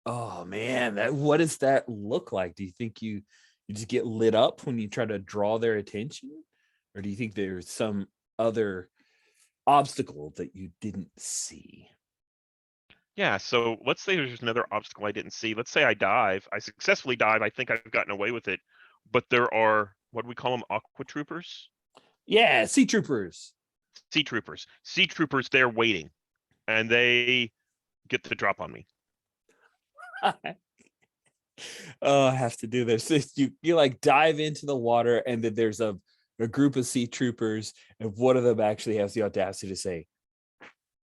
Speaker 1: Oh man, what does that look like? Do you think you just get lit up when you try to draw their attention? Or do you think there's some other obstacle that you didn't see?
Speaker 2: Yeah, so let's say there's another obstacle I didn't see. Let's say I dive. I successfully dive. I think I've gotten away with it. But there are, what do we call them, aqua troopers?
Speaker 1: Yeah, sea troopers.
Speaker 2: Sea troopers, they're waiting. And they get the drop on me.
Speaker 1: Oh, I have to do this. You like dive into the water, and then there's a group of sea troopers, and one of them actually has the audacity to say,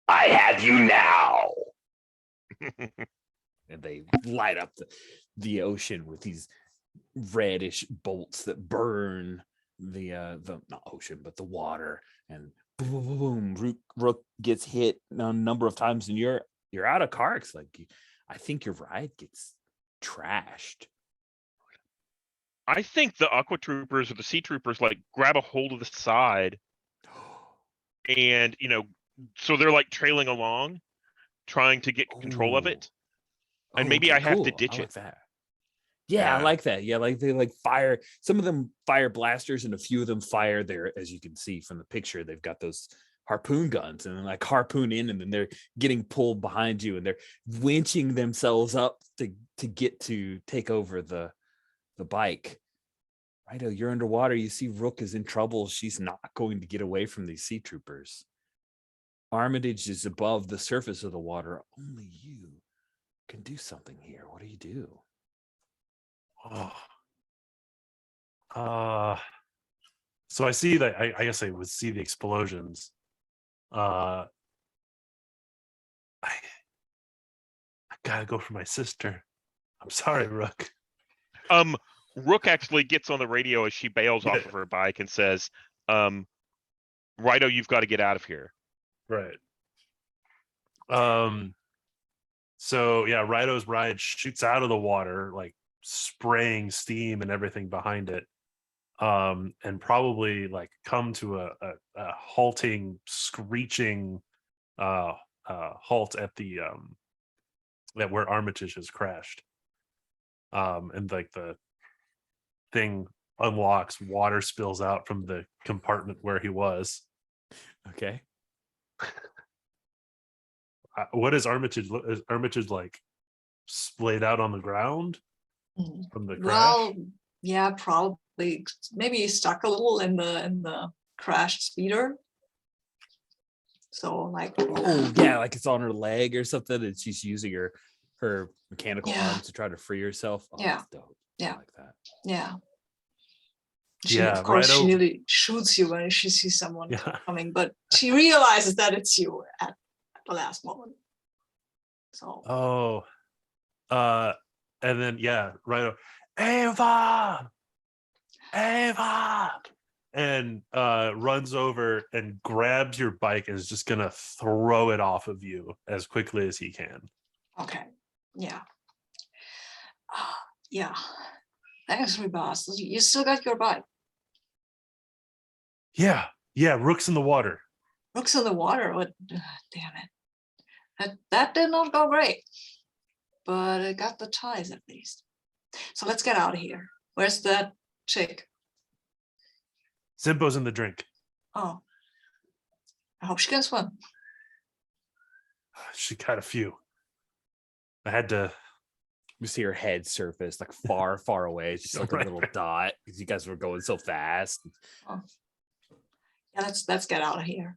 Speaker 5: "I have you now."
Speaker 1: And they light up the ocean with these reddish bolts that burn the not ocean, but the water, and boom, boom, boom, boom. Rook gets hit a number of times, and you're out of Karks. Like, I think your ride gets trashed.
Speaker 2: I think the Aqua Troopers or the Sea Troopers like grab a hold of the side, and so they're like trailing along, trying to get control of it. And maybe
Speaker 1: Okay,
Speaker 2: I have to
Speaker 1: cool.
Speaker 2: ditch
Speaker 1: I like
Speaker 2: it.
Speaker 1: that. Yeah, I
Speaker 2: Yeah.
Speaker 1: like that. Yeah, like they like fire. Some of them fire blasters, and a few of them fire there. As you can see from the picture, they've got those harpoon guns, and then like harpoon in, and then they're getting pulled behind you, and they're winching themselves up to get to take over the bike. Righto, you're underwater. You see Rook is in trouble. She's not going to get away from these sea troopers. Armitage is above the surface of the water. Only you can do something here. What do you do?
Speaker 4: So I see that. I guess I would see the explosions. I gotta go for my sister. I'm sorry, Rook.
Speaker 2: Rook actually gets on the radio as she bails off of her bike and says, Righto, you've got to get out of here.
Speaker 4: Right. So yeah, Righto's ride shoots out of the water, like spraying steam and everything behind it. And probably like come to a halting, screeching halt at the at where Armitage has crashed. And like the thing unlocks, water spills out from the compartment where he was.
Speaker 1: Okay.
Speaker 4: What is Armitage? Is Armitage like splayed out on the ground from the crash?
Speaker 3: Well, yeah, probably. Maybe stuck a little in the crashed speeder. So like,
Speaker 1: Oh yeah, like it's on her leg or something, and she's using her mechanical
Speaker 3: Yeah.
Speaker 1: arms to try to free herself. Oh,
Speaker 3: Yeah.
Speaker 1: that's dope.
Speaker 3: Yeah.
Speaker 1: I like that.
Speaker 3: yeah.
Speaker 4: Yeah,
Speaker 3: Of course, she
Speaker 4: Righto-
Speaker 3: nearly shoots you when she sees someone
Speaker 4: Yeah.
Speaker 3: coming, but she realizes that it's you at the last moment. So
Speaker 4: Oh, and then yeah, Righto, Ava, and runs over and grabs your bike and is just gonna throw it off of you as quickly as he can.
Speaker 3: okay, yeah, yeah. Thanks, Rebus. You still got your bike.
Speaker 4: Yeah, Rook's in the water.
Speaker 3: Rook's in the water. What? Damn it. That did not go great, but it got the ties at least. So let's get out of here. Where's that chick?
Speaker 4: Zimbo's in the drink.
Speaker 3: Oh, I hope she can swim.
Speaker 4: She got a few. I had to.
Speaker 1: You see her head surface like far, far away. It's just like a
Speaker 4: Right.
Speaker 1: little dot because you guys were going so fast.
Speaker 3: Yeah, let's get out of here.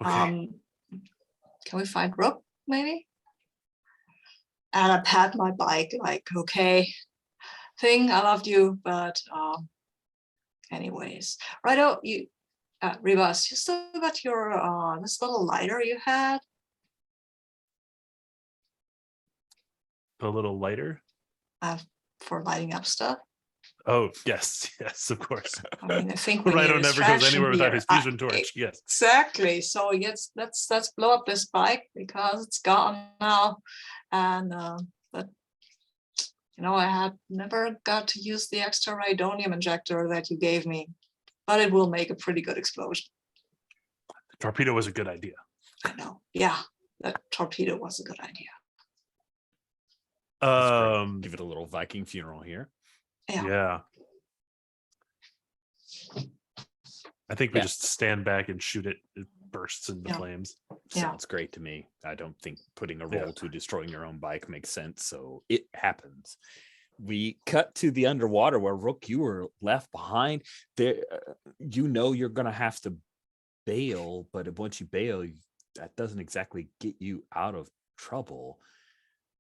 Speaker 4: Okay.
Speaker 3: Can we find Rook maybe? And I pat my bike like, okay, thing, I loved you, but anyways, Righto, you, Rebus, you still got your this little lighter you had?
Speaker 4: A little lighter.
Speaker 3: For lighting up stuff.
Speaker 4: Oh yes, of course.
Speaker 3: I mean, I think we
Speaker 4: Righto
Speaker 3: need a
Speaker 4: never goes
Speaker 3: distraction
Speaker 4: anywhere without
Speaker 3: here.
Speaker 4: his fusion torch. Yes.
Speaker 3: Exactly. So yes, let's blow up this bike because it's gone now, and but I had never got to use the extra rhydonium injector that you gave me, but it will make a pretty good explosion.
Speaker 4: The torpedo was a good idea.
Speaker 3: I know. Yeah, that torpedo was a good idea.
Speaker 1: That's great. Give it a little Viking funeral here.
Speaker 3: Yeah.
Speaker 4: I think we just stand back and shoot it. It bursts into flames.
Speaker 3: Yeah.
Speaker 1: Sounds great to me. I don't think putting a roll to destroying your own bike makes sense. So it happens. We cut to the underwater where Rook, you were left behind. There, you're going to have to bail, but once you bail, that doesn't exactly get you out of trouble.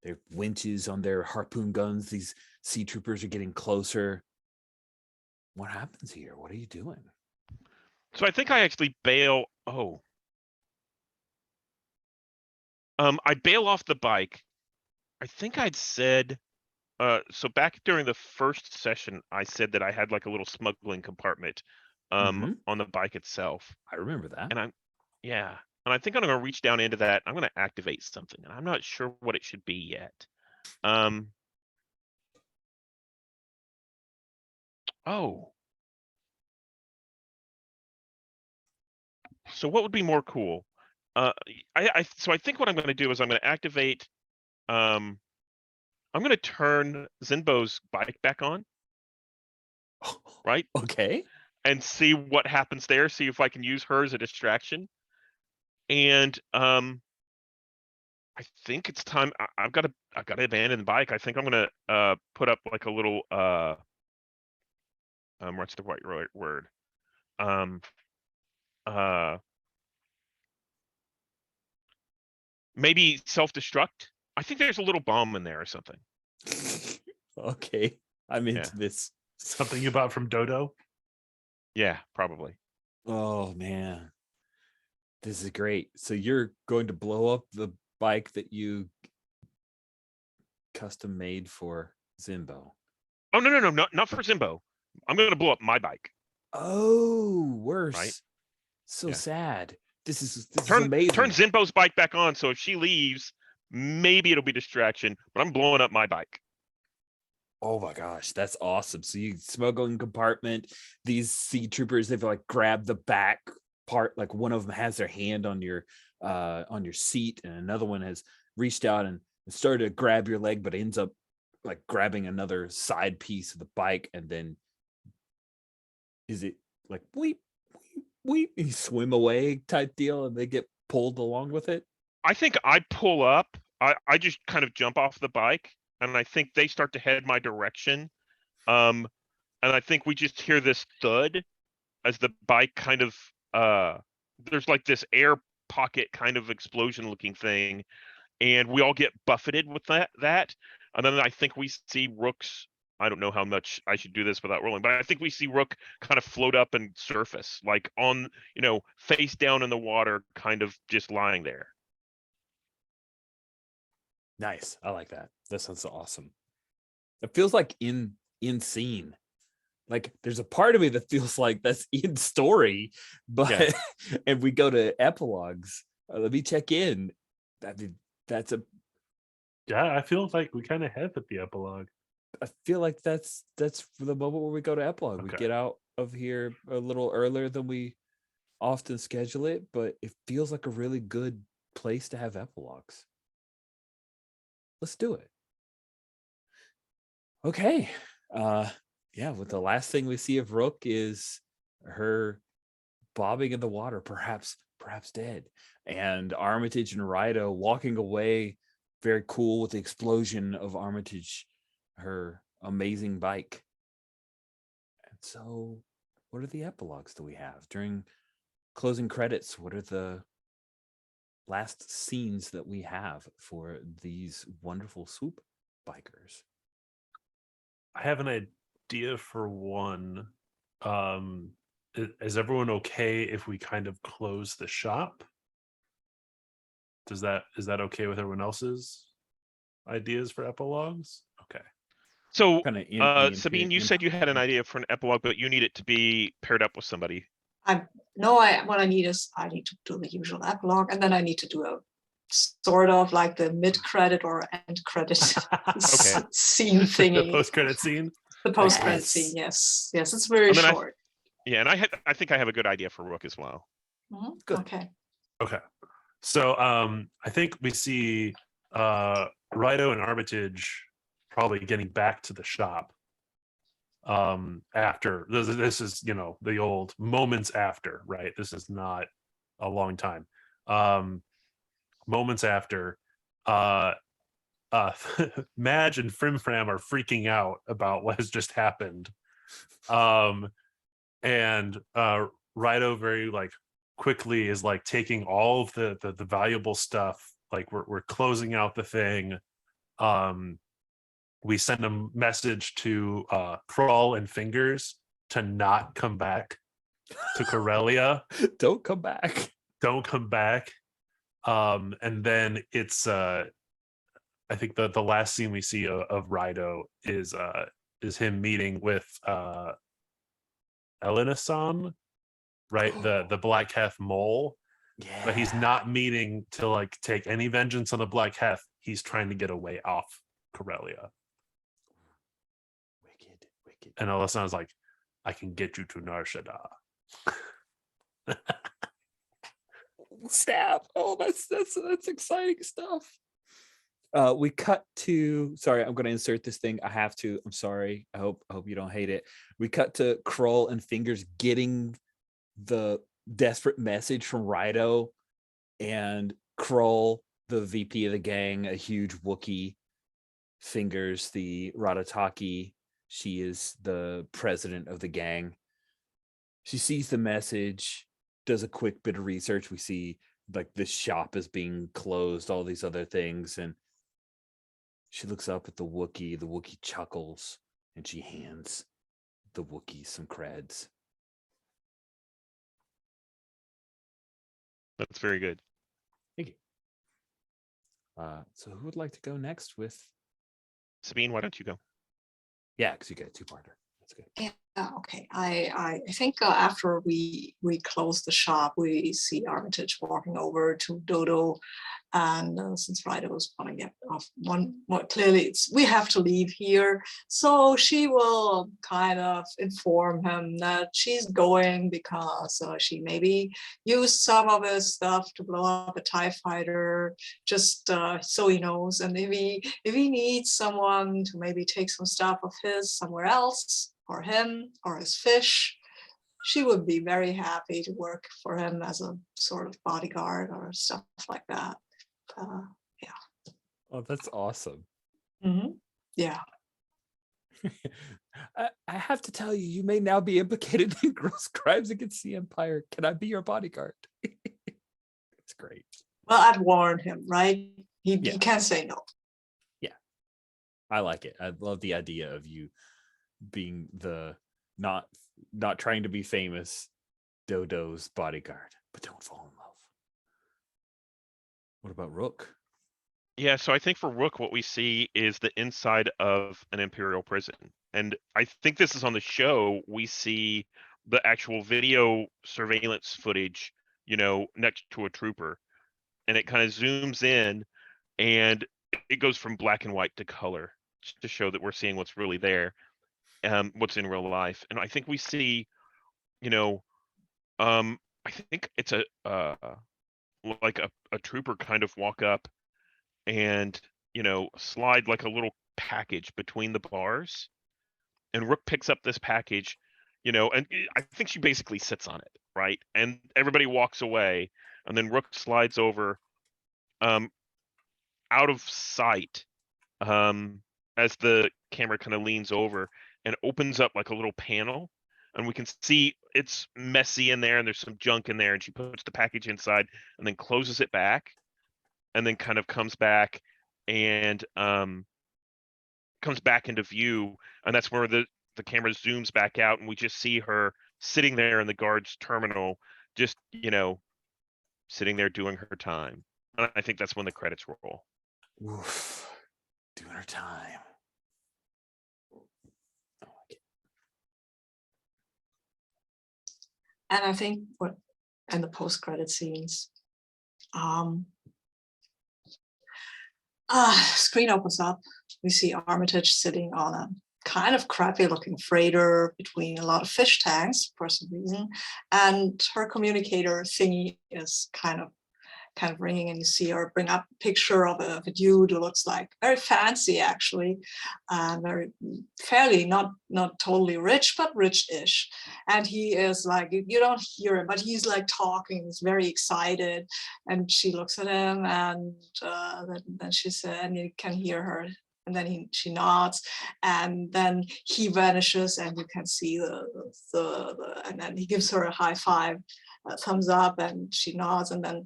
Speaker 1: There are winches on their harpoon guns. These sea troopers are getting closer. What happens here? What are you doing?
Speaker 2: So I think I actually bail. Oh. I bail off the bike. I think I'd said, so back during the first session, I said that I had like a little smuggling compartment on the bike itself.
Speaker 1: I remember that.
Speaker 2: And and I think I'm gonna reach down into that. I'm gonna activate something, and I'm not sure what it should be yet. Oh. So what would be more cool? So I think what I'm gonna do is I'm gonna activate. I'm gonna turn Zinbo's bike back on, right?
Speaker 1: Okay.
Speaker 2: And see what happens there. See if I can use her as a distraction. And I think it's time. I've got to abandon the bike. I think I'm gonna put up like a little what's the right word? Maybe self-destruct. I think there's a little bomb in there or something.
Speaker 1: Okay, I'm into this.
Speaker 4: Something you bought from Dodo?
Speaker 2: Yeah, probably.
Speaker 1: Oh man, this is great. So you're going to blow up the bike that you custom made for Zimbo.
Speaker 2: Oh no, not for Zimbo. I'm going to blow up my bike.
Speaker 1: Oh, worse.
Speaker 2: Right?
Speaker 1: So sad. This is
Speaker 2: Turn
Speaker 1: amazing.
Speaker 2: Turn Zimbo's bike back on, so if she leaves, maybe it'll be distraction. But I'm blowing up my bike.
Speaker 1: Oh my gosh, that's awesome. So you smuggling compartment, these sea troopers, they've like grabbed the back part, like one of them has their hand on your seat, and another one has reached out and started to grab your leg, but ends up like grabbing another side piece of the bike, and then is it like weep, you swim away type deal, and they get pulled along with it?
Speaker 2: I think I pull up. I just kind of jump off the bike, and I think they start to head my direction. And I think we just hear this thud as the bike kind of there's like this air pocket kind of explosion looking thing, and we all get buffeted with that. And then I think we see Rook's. I don't know how much I should do this without rolling, but I think we see Rook kind of float up and surface, like on, face down in the water, kind of just lying there.
Speaker 1: Nice. I like that. That sounds awesome. It feels like in scene. Like there's a part of me that feels like that's in story, but and we go to epilogues. Let me check in. That's a.
Speaker 4: Yeah, I feel like we kind of have at the epilogue.
Speaker 1: I feel like that's for the moment where we go to epilogue.
Speaker 4: Okay.
Speaker 1: We get out of here a little earlier than we often schedule it, but it feels like a really good place to have epilogues. Let's do it. Okay. With the last thing we see of Rook is her bobbing in the water, perhaps dead, and Armitage and Rido walking away, very cool with the explosion of Armitage, her amazing bike. And so what are the epilogues that we have during closing credits? What are the last scenes that we have for these wonderful Swoop bikers?
Speaker 4: I have an idea for one. Is everyone okay if we kind of close the shop? Is that okay with everyone else's ideas for epilogues? Okay.
Speaker 2: So,
Speaker 1: Kind of
Speaker 2: Sabine, you said you had an idea for an epilogue, but you need it to be paired up with somebody.
Speaker 3: What I need is I need to do the usual epilogue, and then I need to do a sort of like the mid-credit or end-credit scene thingy.
Speaker 4: The post-credit scene?
Speaker 3: The post-credit scene, yes. Yes, it's very short.
Speaker 2: And I think I have a good idea for Rook as well.
Speaker 3: Mm-hmm.
Speaker 1: Good.
Speaker 4: Okay. So I think we see Rido and Armitage probably getting back to the shop after this is the old moments after, right? This is not a long time. Moments after Madge and Frimfram are freaking out about what has just happened, and Rido very quickly is taking all of the valuable stuff. Like we're closing out the thing. We send a message to Crawl and Fingers to not come back to Corellia.
Speaker 1: Don't come back.
Speaker 4: Don't come back. And then it's I think the last scene we see of Rido is him meeting with Elenasan, right? The Black Hef mole.
Speaker 1: Yeah.
Speaker 4: But he's not meaning to like take any vengeance on the Black Hef. He's trying to get away off Corellia.
Speaker 1: Wicked.
Speaker 4: And Elenasan's like, I can get you to Narshada.
Speaker 1: Snap. Oh, that's exciting stuff. We cut to, sorry, I'm going to insert this thing. I have to. I'm sorry. I hope you don't hate it. We cut to Kroll and Fingers getting the desperate message from Rido, and Kroll, the VP of the gang, a huge Wookiee. Fingers, the Ratataki. She is the president of the gang. She sees the message, does a quick bit of research. We see like this shop is being closed, all these other things, and she looks up at the Wookiee. The Wookiee chuckles, and she hands the Wookiee some creds.
Speaker 2: That's very good.
Speaker 1: Thank you. So who would like to go next with?
Speaker 2: Sabine, why don't you go?
Speaker 1: Yeah, because you get a two-parter. That's good.
Speaker 3: Yeah, okay. I think after we close the shop, we see Armitage walking over to Dodo, and since Ryder was going to get off one more, clearly we have to leave here, so she will kind of inform him that she's going because she maybe used some of his stuff to blow up a TIE fighter, just so he knows, and if he needs someone to maybe take some stuff of his somewhere else, or him or his fish, she would be very happy to work for him as a sort of bodyguard or stuff like that. Yeah.
Speaker 1: Oh, that's awesome.
Speaker 3: Mm-hmm. Yeah.
Speaker 1: I have to tell you, you may now be implicated in gross crimes against the Empire. Can I be your bodyguard? It's great.
Speaker 3: Well, I'd warned him, right? He can't say no.
Speaker 1: Yeah. I like it. I love the idea of you being the not trying to be famous Dodo's bodyguard, but don't fall in love. What about Rook?
Speaker 2: Yeah, so I think for Rook, what we see is the inside of an Imperial prison. And I think this is on the show. We see the actual video surveillance footage, next to a trooper. And it kind of zooms in and it goes from black and white to color to show that we're seeing what's really there, what's in real life. And I think we see, I think it's like a trooper kind of walk up and slide like a little package between the bars, and Rook picks up this package, and I think she basically sits on it, right? And everybody walks away, and then Rook slides over out of sight as the camera kind of leans over and opens up like a little panel, and we can see it's messy in there and there's some junk in there, and she puts the package inside and then closes it back, and then kind of comes back and comes back into view, and that's where the camera zooms back out, and we just see her sitting there in the guard's terminal, just sitting there doing her time. And I think that's when the credits roll.
Speaker 1: Oof. Doing her time.
Speaker 3: And I think and the post-credit scenes, screen opens up. We see Armitage sitting on a kind of crappy looking freighter between a lot of fish tanks for some reason, and her communicator thingy is kind of ringing, and you see her bring up a picture of a dude who looks like very fancy, actually, very fairly not totally rich, but rich-ish. And he is like, you don't hear him, but he's like talking, he's very excited. And she looks at him, and then she said, and you can hear her. And then she nods, and then he vanishes, and you can see and then he gives her a high five, thumbs up, and she nods, and then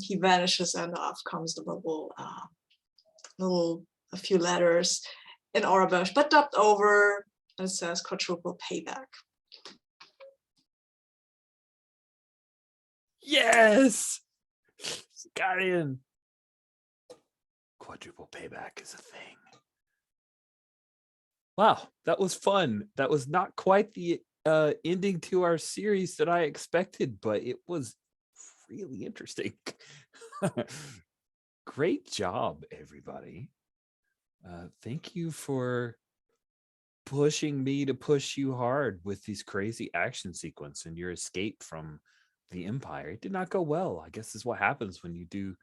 Speaker 3: he vanishes, and off comes the a few letters in Orabesh, but dubbed over, and it says quadruple payback.
Speaker 1: Yes! Guardian! Quadruple payback is a thing. Wow, that was fun. That was not quite the ending to our series that I expected, but it was really interesting. Great job, everybody. Thank you for pushing me to push you hard with these crazy action sequence and your escape from the Empire. It did not go well. I guess is what happens when you do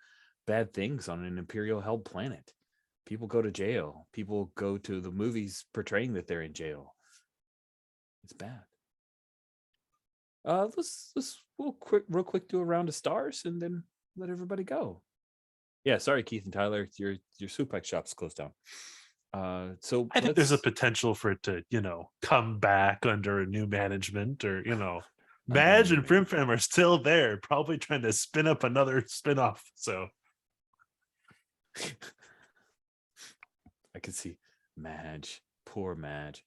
Speaker 1: bad things on an Imperial held planet. People go to jail. People go to the movies portraying that they're in jail. It's bad. We'll real quick do a round of stars and then let everybody go. Yeah, sorry, Keith and Tyler, your Swoop shop's closed down. So
Speaker 4: I think there's a potential for it to, come back under a new management, or Madge and Frim Fram are still there, probably trying to spin up another spin-off. So
Speaker 1: I can see Madge, poor Madge.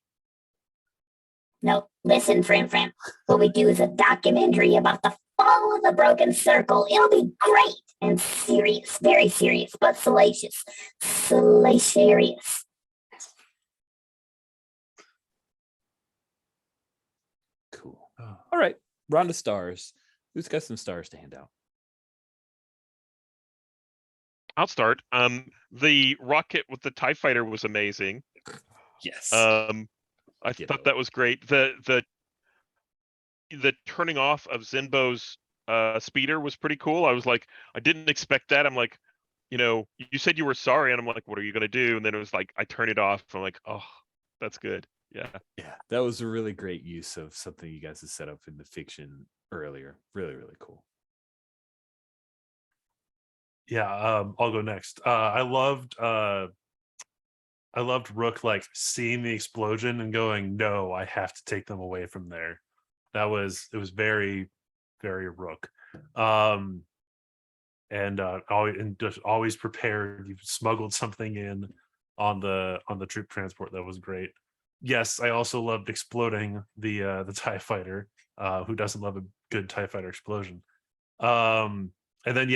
Speaker 6: No, listen, Frim Fram. What we do is a documentary about the fall of the Broken Circle. It'll be great and serious, very serious, but salacious. Salacious.
Speaker 1: Cool. All right, round of stars. Who's got some stars to hand out?
Speaker 2: I'll start. The rocket with the TIE fighter was amazing.
Speaker 1: Yes.
Speaker 2: I thought that was great. The turning off of Zinbo's speeder was pretty cool. I was like, I didn't expect that. I'm like, you said you were sorry, and I'm like, what are you gonna do? And then it was like, I turned it off. I'm like, oh, that's good. Yeah,
Speaker 1: that was a really great use of something you guys have set up in the fiction earlier. Really, really cool.
Speaker 4: Yeah, I'll go next. I loved Rook like seeing the explosion and going, no, I have to take them away from there. It was very, very Rook. And just always prepared. You smuggled something in on the troop transport. That was great. Yes, I also loved exploding the TIE fighter. Who doesn't love a good TIE fighter explosion? And then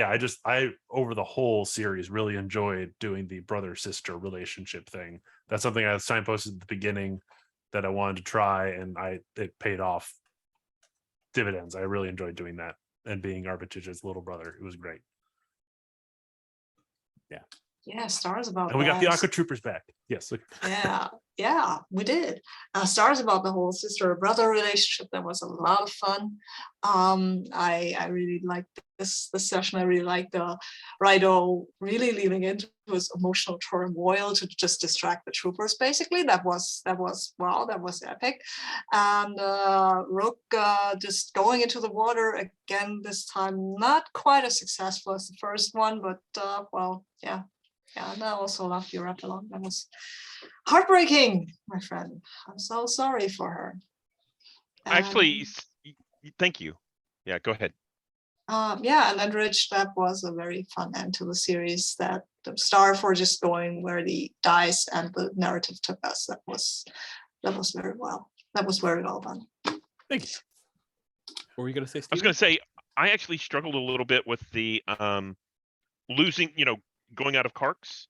Speaker 4: I over the whole series really enjoyed doing the brother-sister relationship thing. That's something I signposted at the beginning that I wanted to try, and it paid off dividends. I really enjoyed doing that and being Armitage's little brother. It was great.
Speaker 3: Yeah, stars about
Speaker 4: And we got
Speaker 3: that.
Speaker 4: the Aqua Troopers back. Yes.
Speaker 3: Yeah, we did. Stars about the whole sister-brother relationship. That was a lot of fun. I really liked this session. I really liked Raido really leaning into his emotional turmoil to just distract the troopers. Basically, that was epic. And Rook just going into the water again this time, not quite as successful as the first one, but yeah. Yeah, and I also loved your epilogue. That was heartbreaking, my friend. I'm so sorry for her.
Speaker 2: Actually, thank you. Yeah, go ahead.
Speaker 3: And then Rich, that was a very fun end to the series. That the star for just going where the dice and the narrative took us. That was very well. That was very well done.
Speaker 1: Thank you. What were you gonna say, Steve?
Speaker 2: I was gonna say I actually struggled a little bit with the losing, going out of Karks,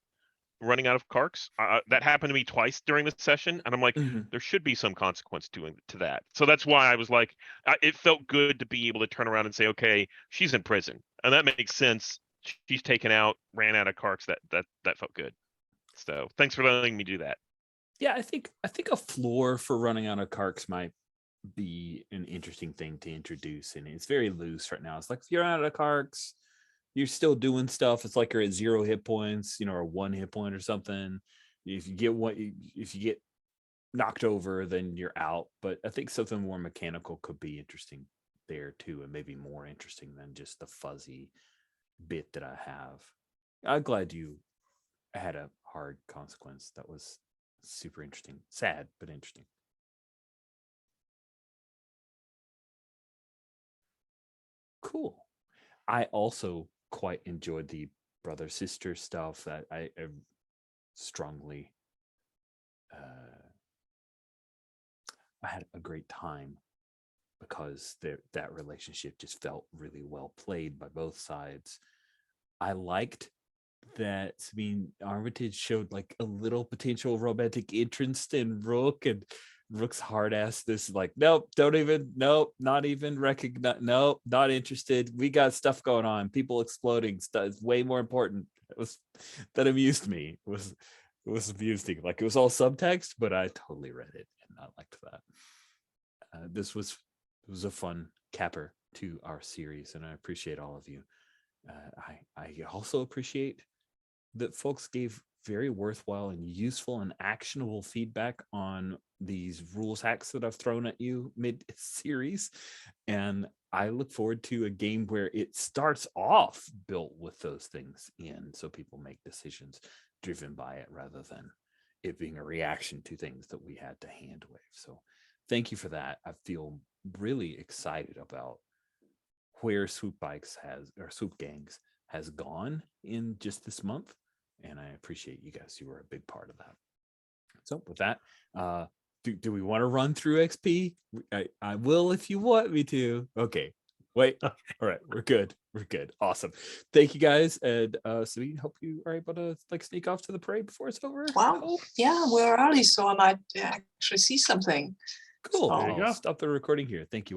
Speaker 2: running out of Karks. That happened to me twice during the session, and I'm like, there should be some consequence to that. So that's why I was like, it felt good to be able to turn around and say, okay, she's in prison, and that makes sense. She's taken out, ran out of Karks. That felt good. So thanks for letting me do that.
Speaker 1: Yeah, I think a floor for running out of Karks might be an interesting thing to introduce, and it's very loose right now. It's like if you're out of Karks, you're still doing stuff. It's like you're at 0 hit points, or 1 hit point or something. If you get knocked over, then you're out. But I think something more mechanical could be interesting there too, and maybe more interesting than just the fuzzy bit that I have. I'm glad you had a hard consequence. That was super interesting. Sad, but interesting. Cool. I also quite enjoyed the brother sister stuff. That I strongly I had a great time because that relationship just felt really well played by both sides. I liked that. I mean, Armitage showed like a little potential romantic interest in Rook, and Rook's hard ass. This is like, nope, don't even, nope, not even recognize, nope, not interested. We got stuff going on, people exploding, stuff is way more important. That amused me. It was amusing. Like it was all subtext, but I totally read it and I liked that. It was a fun capper to our series, and I appreciate all of you. I also appreciate that folks gave very worthwhile and useful and actionable feedback on these rules hacks that I've thrown at you mid-series. And I look forward to a game where it starts off built with those things in, so people make decisions driven by it rather than it being a reaction to things that we had to hand wave. So thank you for that. I feel really excited about where Swoop Gangs has gone in just this month. And I appreciate you guys. You were a big part of that. So with that, do we want to run through XP? I will if you want me to. Okay. Wait. All right. We're good. We're good. Awesome. Thank you guys. And so we hope you are able to like sneak off to the parade before it's over.
Speaker 3: Wow. Yeah, we're early, so I might actually see something.
Speaker 1: Cool.
Speaker 3: So-
Speaker 4: There you
Speaker 1: I'll
Speaker 4: go.
Speaker 1: stop the recording here. Thank you all.